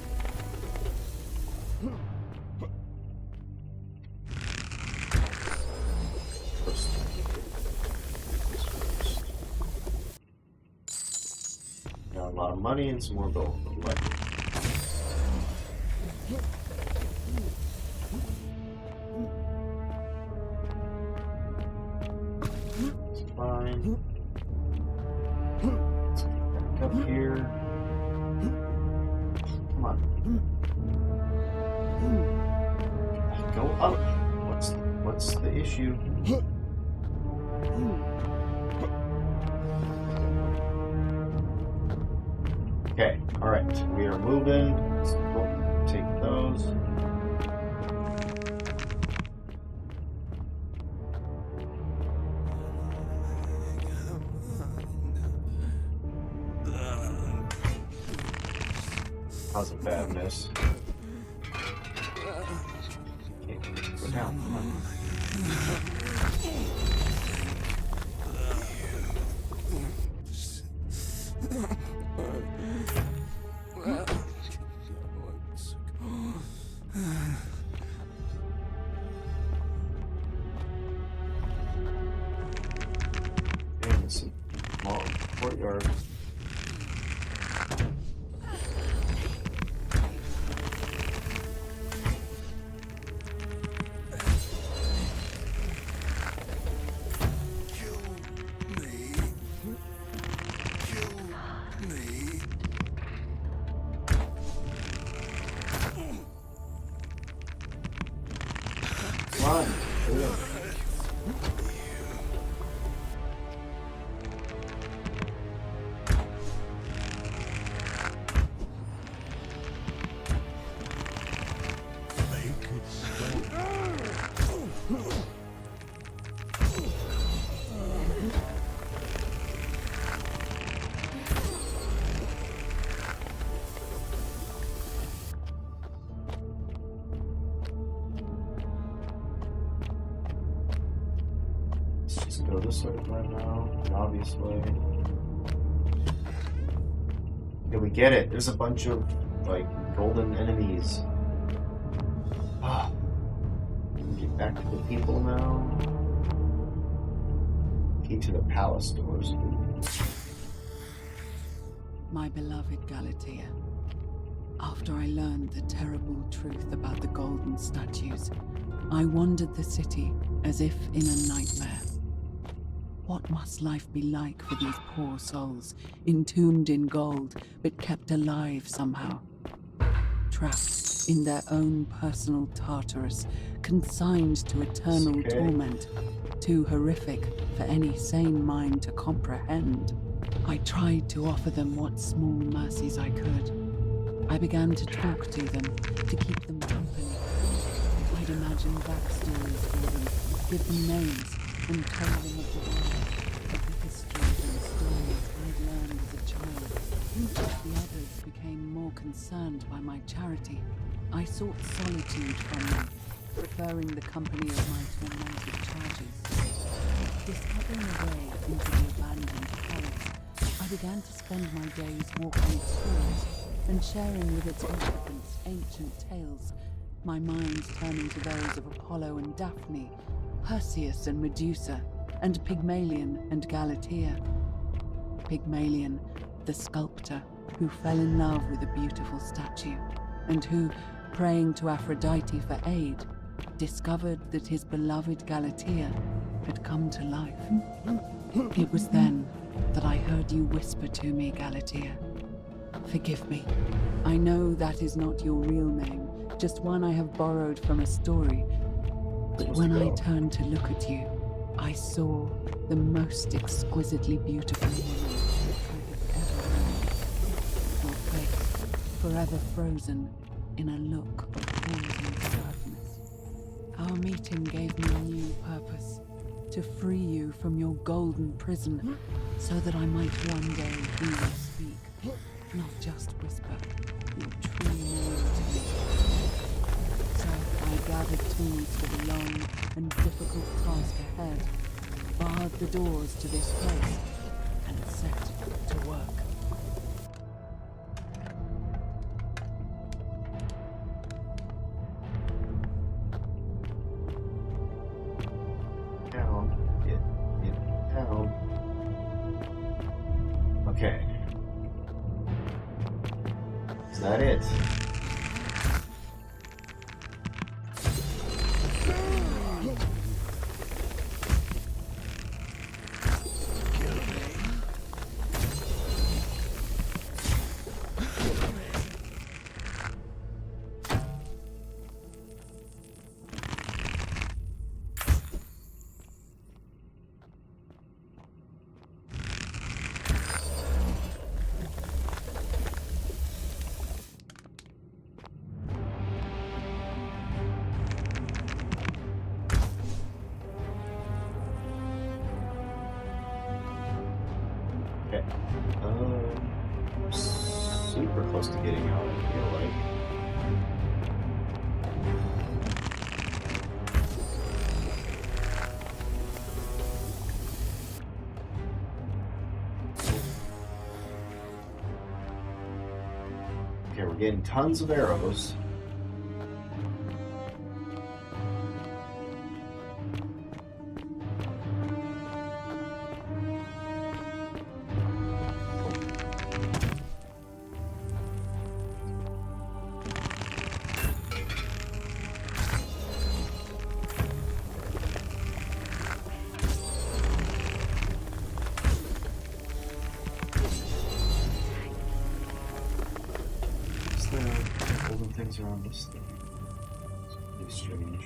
First. Got a lot of money and some more gold. Like it's fine. Up here. Come on. Go up. What's the issue? Okay, alright. We are moving. So we'll take those. How's a bad miss? Okay, go down. Come on. Damn, it's a small courtyard. Run. Let's just go this way right now, obviously. Yeah, we get it. There's a bunch of, like, golden enemies. Ah. Get back to the people now. Key to the palace doors. My beloved Galatea, after I learned the terrible truth about the golden statues, I wandered the city as if in a nightmare. What must life be like for these poor souls, entombed in gold, but kept alive somehow? Trapped in their own personal Tartarus, consigned to eternal torment, too horrific for any sane mind to comprehend. I tried to offer them what small mercies I could. I began to talk to them, to keep them company. I'd imagine backstories for them, give them names, and tell them of the world, of the histories and stories I'd learned as a child. The others became more concerned by my charity. I sought solitude from them, preferring the company of my tormented charges. Discovering a way into the abandoned palace, I began to spend my days walking its halls and sharing with its occupants ancient tales, my mind turning to those of Apollo and Daphne, Perseus and Medusa, and Pygmalion and Galatea. Pygmalion, the sculptor who fell in love with a beautiful statue, and who, praying to Aphrodite for aid, discovered that his beloved Galatea had come to life. It was then that I heard you whisper to me, Galatea. Forgive me. I know that is not your real name, just one I have borrowed from a story. But when I turned to look at you, I saw the most exquisitely beautiful woman I have ever known. Your face, forever frozen in a look of haunting sadness. Our meeting gave me a new purpose, to free you from your golden prison, so that I might one day hear you speak, not just whisper your true name to me. So I gathered tools for the long and difficult task ahead, barred the doors to this place, and set to work. Get down. Okay. Is that it? Okay. Super close to getting out, I feel like. Okay, we're getting tons of arrows. Things around this thing. It's pretty strange.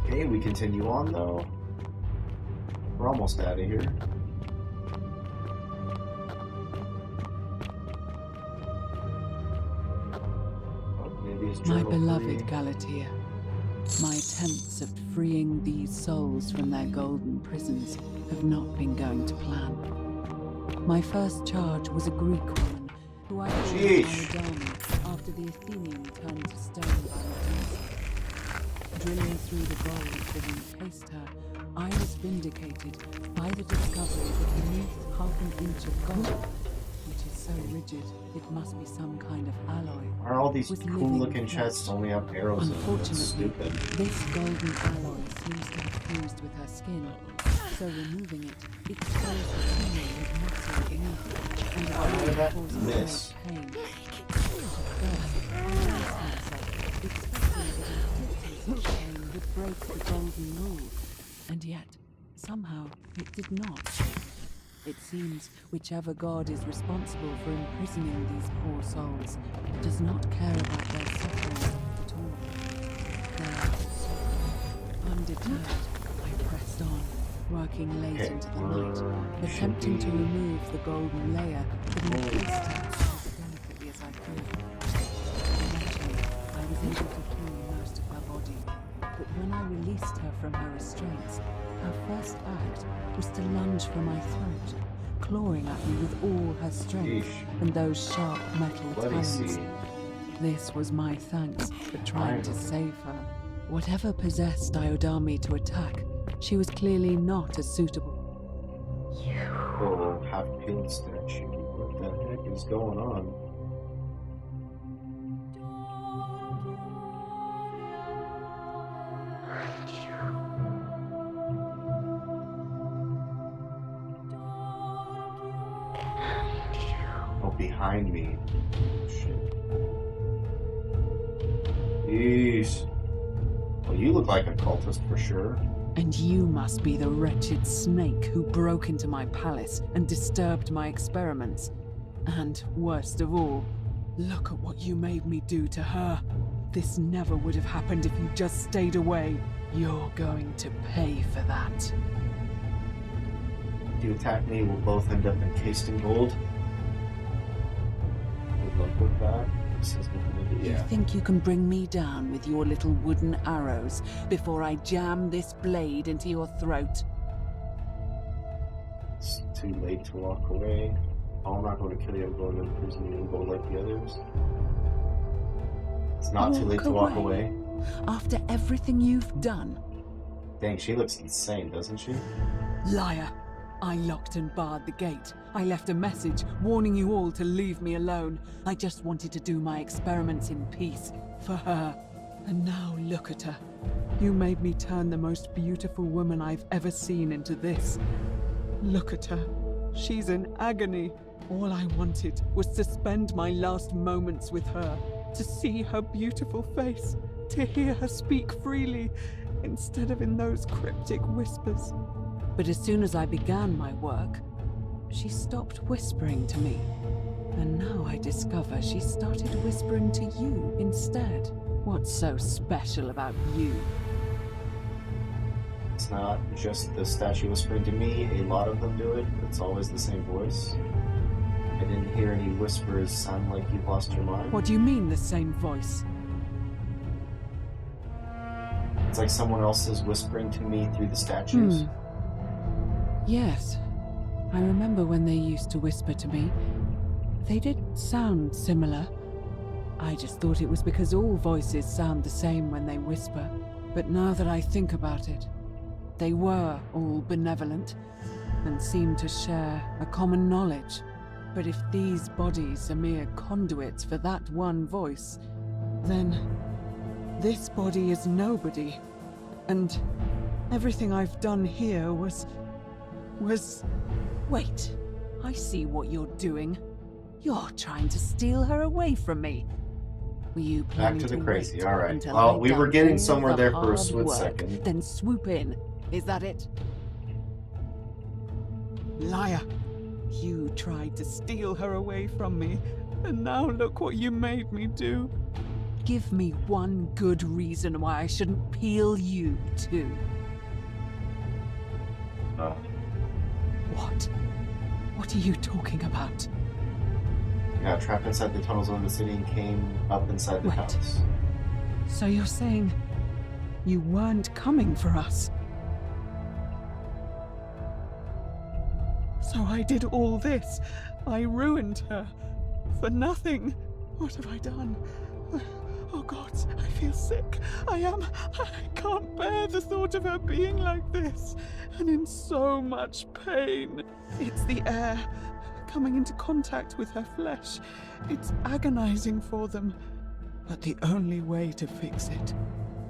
Okay, we continue on though. We're almost out of here. Oh, maybe it's My journal beloved 3. Galatea, my attempts at freeing these souls from their golden prisons have not been going to plan. My first charge was a Greek woman who I called Alidami after the Athenian turned to stone by Medusa. Drilling through the gold that encased her, I was vindicated by the discovery that beneath half an inch of gold, which is so rigid it must be some kind of alloy, Are all these was cool living looking flesh. chests only have arrows in them? That's Unfortunately, stupid. this golden alloy seems to have fused with her skin, so removing it exposed the seam with muscle beneath, and How did that causes miss? great pain. At first, I braced myself, expecting that inflicting such pain would break the golden rule, and yet, somehow, it did not. It seems whichever god is responsible for imprisoning these poor souls does not care about their suffering at all. There, undeterred, I pressed on, working late into the night, attempting to remove the golden layer that encased her as delicately as I could. Eventually, I was able to heal most of her body, but when I released her from her restraints, her first act was to lunge for my throat, clawing at me with all her strength and those sharp metal talons. This was my thanks for trying to save her. Whatever possessed Iodami to attack, she was clearly not as suitable. Oh, half-peeled statue. What the heck is going on? Oh, behind me. Shit. Jeez. Well, you look like a cultist for sure. And you must be the wretched snake who broke into my palace and disturbed my experiments. And, worst of all, look at what you made me do to her. This never would have happened if you just stayed away. You're going to pay for that. If you attack me, we'll both end up encased in gold. Good luck with that. You think you can bring me down with your little wooden arrows before I jam this blade into your throat? It's too late to walk away. Oh, I'm not going to kill you. I'm going to imprison you and go like the others. It's not too late to walk away. After everything you've done. Dang, she looks insane, doesn't she? Liar! I locked and barred the gate. I left a message warning you all to leave me alone. I just wanted to do my experiments in peace, for her. And now look at her. You made me turn the most beautiful woman I've ever seen into this. Look at her. She's in agony. All I wanted was to spend my last moments with her, to see her beautiful face, to hear her speak freely, instead of in those cryptic whispers. But as soon as I began my work, she stopped whispering to me. And now I discover she started whispering to you instead. What's so special about you? It's not just the statue whispering to me. A lot of them do it. It's always the same voice. I didn't hear any whispers sound like you've lost your mind. What do you mean, the same voice? It's like someone else is whispering to me through the statues. Yes. I remember when they used to whisper to me. They did sound similar. I just thought it was because all voices sound the same when they whisper. But now that I think about it, they were all benevolent and seemed to share a common knowledge. But if these bodies are mere conduits for that one voice, then this body is nobody. And everything I've done here was... Wait, I see what you're doing. You're trying to steal her away from me. Were you planning Back to the to crazy, wait alright. until Well, I'd we were done getting all somewhere the there for a hard split work, second. Then swoop in. Is that it? Liar! You tried to steal her away from me, and now look what you made me do. Give me one good reason why I shouldn't peel you too. What? What are you talking about? Yeah, trapped inside the tunnels of the city and came up inside the house. So you're saying you weren't coming for us? So I did all this. I ruined her. For nothing. What have I done? Oh God, I feel sick. I can't bear the thought of her being like this. And in so much pain. It's the air coming into contact with her flesh. It's agonizing for them. But the only way to fix it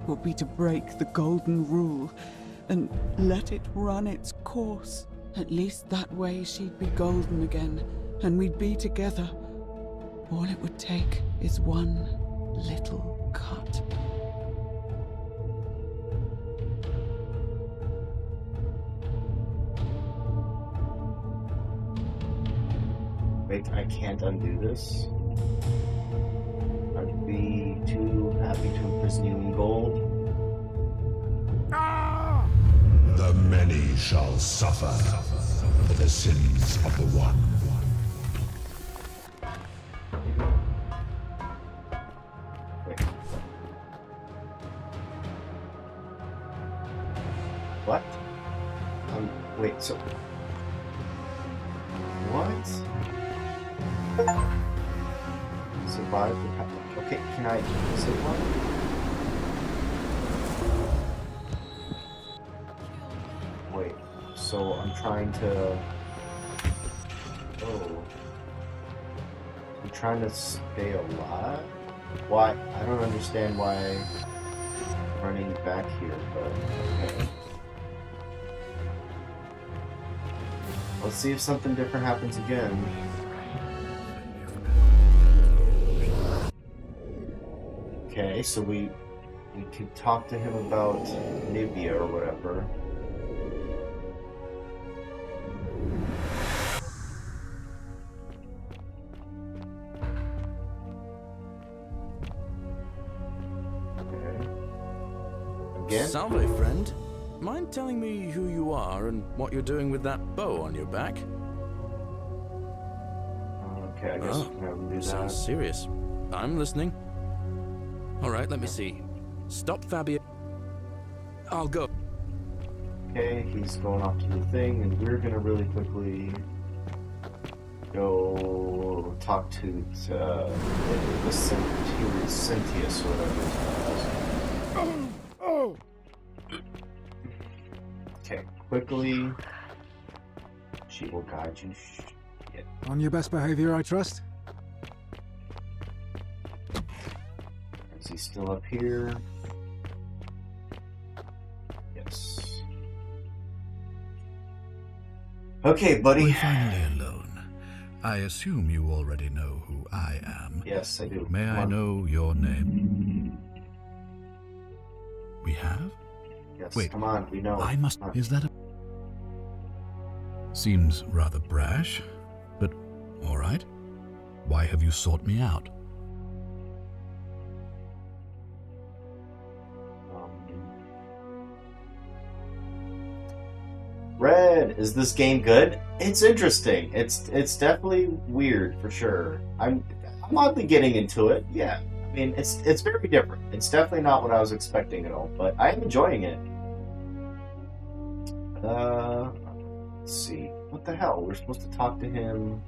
will be to break the golden rule and let it run its course. At least that way she'd be golden again, and we'd be together. All it would take is one little cut. Wait, I can't undo this. I'd be too happy to imprison you in gold. The The many shall suffer for the sins of the one. What? Wait, so... What? Survive the... Okay, can I... Say what? Wait, so I'm trying to... Oh. I'm trying to stay alive? Why? I don't understand why I'm running back here, but okay. Let's see if something different happens again. Okay, so we could talk to him about Nivea or whatever. Again? Salve, friend. Mind telling me who you are and what you're doing with that bow on your back? Okay, I guess we can have him do that. Sounds serious. I'm listening. Alright, let me see. Stop Fabio. I'll go. Okay, he's going off to the thing, and we're gonna really quickly go talk to the Centius or whatever. Okay, quickly. She will guide you. Shit. On your best behavior, I trust? Is he still up here? Yes. Okay, buddy. We're finally alone. I assume you already know who I am. Yes, I do. May I know your name? We have? Yes, Wait, come on, we know. I must... Is that a... Seems rather brash, but all right. Why have you sought me out? Red, is this game good? It's interesting. It's definitely weird for sure. I'm oddly getting into it. Yeah, I mean it's very different. It's definitely not what I was expecting at all, but I am enjoying it. Let's see. What the hell? We're supposed to talk to him.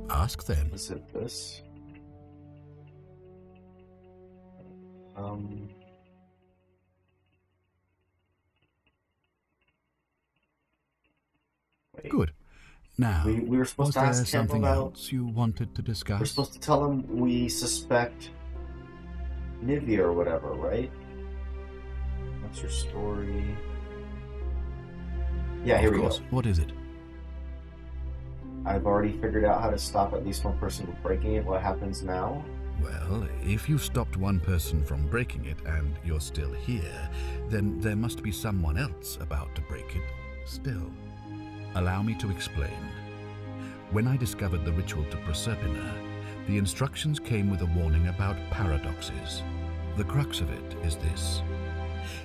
Ask then. Is it this? Wait. Good. Now, we were supposed was to there ask him something about... else you wanted to discuss? We're supposed to tell him we suspect Nivea or whatever, right? What's your story? Yeah, here we go. What is it? I've already figured out how to stop at least one person from breaking it. What happens now? Well, if you stopped one person from breaking it and you're still here, then there must be someone else about to break it still. Allow me to explain. When I discovered the ritual to Proserpina, the instructions came with a warning about paradoxes. The crux of it is this.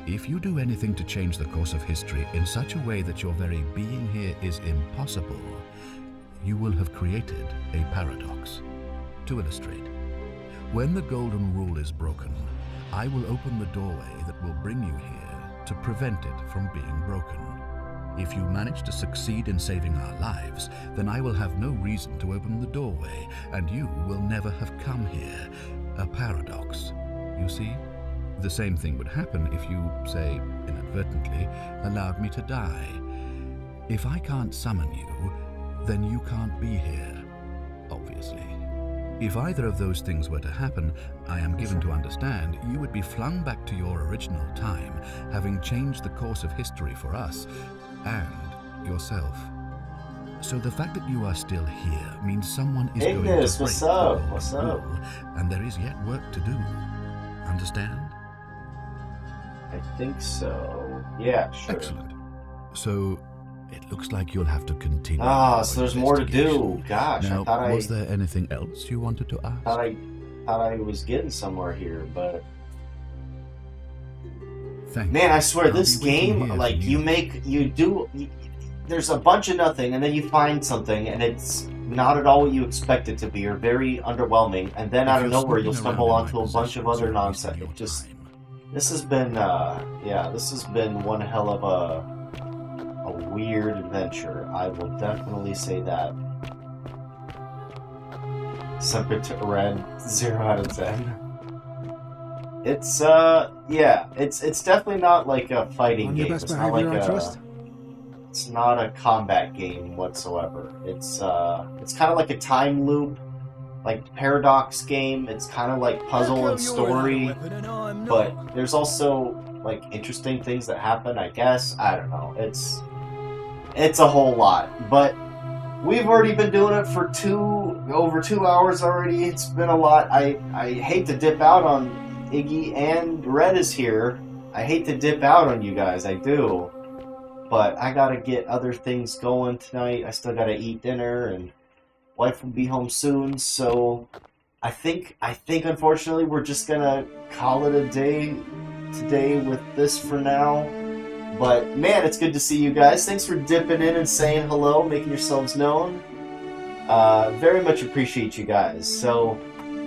If you do anything to change the course of history in such a way that your very being here is impossible, you will have created a paradox. To illustrate, when the golden rule is broken, I will open the doorway that will bring you here to prevent it from being broken. If you manage to succeed in saving our lives, then I will have no reason to open the doorway, and you will never have come here. A paradox, you see? The same thing would happen if you, say, inadvertently, allowed me to die. If I can't summon you, then you can't be here, obviously. If either of those things were to happen, I am given to understand you would be flung back to your original time, having changed the course of history for us and yourself. So the fact that you are still here means someone is going to break what's the up? golden What's up? rule, and there is yet work to do. Understand? I think so. Yeah, sure. Excellent. So it looks like you'll have to continue. So there's more to do. Gosh, now, I thought was there anything else you wanted to ask? thought I was getting somewhere here, but Thank Man, you. I swear, I'll this be waiting game, here like, for there's a bunch of nothing, and then you find something, and it's not at all what you expect it to be, or very underwhelming, and then out of nowhere you'll stumble onto a bunch of other nonsense. It just, this has been, this has been one hell of a weird adventure. I will definitely say that. Separate Red, 0 out of 10. It's it's definitely not like a fighting On your game. best It's not behavior, like I trust? it's not a combat game whatsoever. It's kind of like a time loop, like paradox game. It's kind of like puzzle and story, but there's also like interesting things that happen. I guess I don't know. It's a whole lot, but we've already been doing it for over 2 hours already. It's been a lot. I hate to dip out on Iggy, and Red is here. I hate to dip out on you guys, I do. But I gotta get other things going tonight. I still gotta eat dinner, and wife will be home soon, so I think unfortunately we're just gonna call it a day today with this for now. But man, it's good to see you guys. Thanks for dipping in and saying hello, making yourselves known. Very much appreciate you guys. So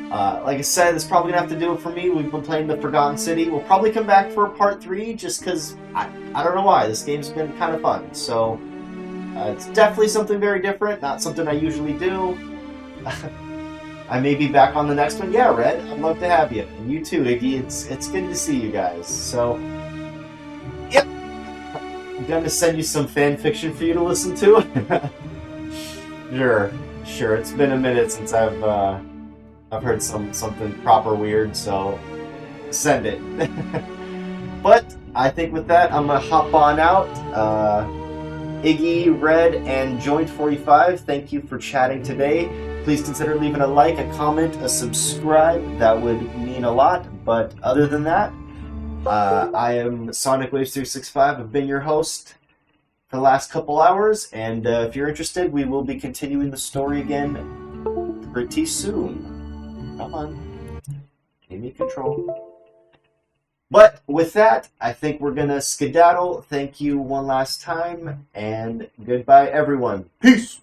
like I said, it's probably gonna have to do it for me. We've been playing the Forgotten City. We'll probably come back for part 3 just because I don't know why. This game's been kind of fun. So it's definitely something very different, not something I usually do. I may be back on the next one. Yeah, Red, I'd love to have you. And you too, Iggy. It's good to see you guys. So, yep. I'm gonna send you some fan fiction for you to listen to. Sure. It's been a minute since I've heard something proper weird, so send it. But I think with that, I'm gonna hop on out. Iggy, Red, and Joint45, thank you for chatting today. Please consider leaving a like, a comment, a subscribe. That would mean a lot. But other than that, I am Sonic Waves 365. I've been your host for the last couple hours, and if you're interested, we will be continuing the story again pretty soon. Come on. Give me control. But with that, I think we're going to skedaddle. Thank you one last time, and goodbye, everyone. Peace!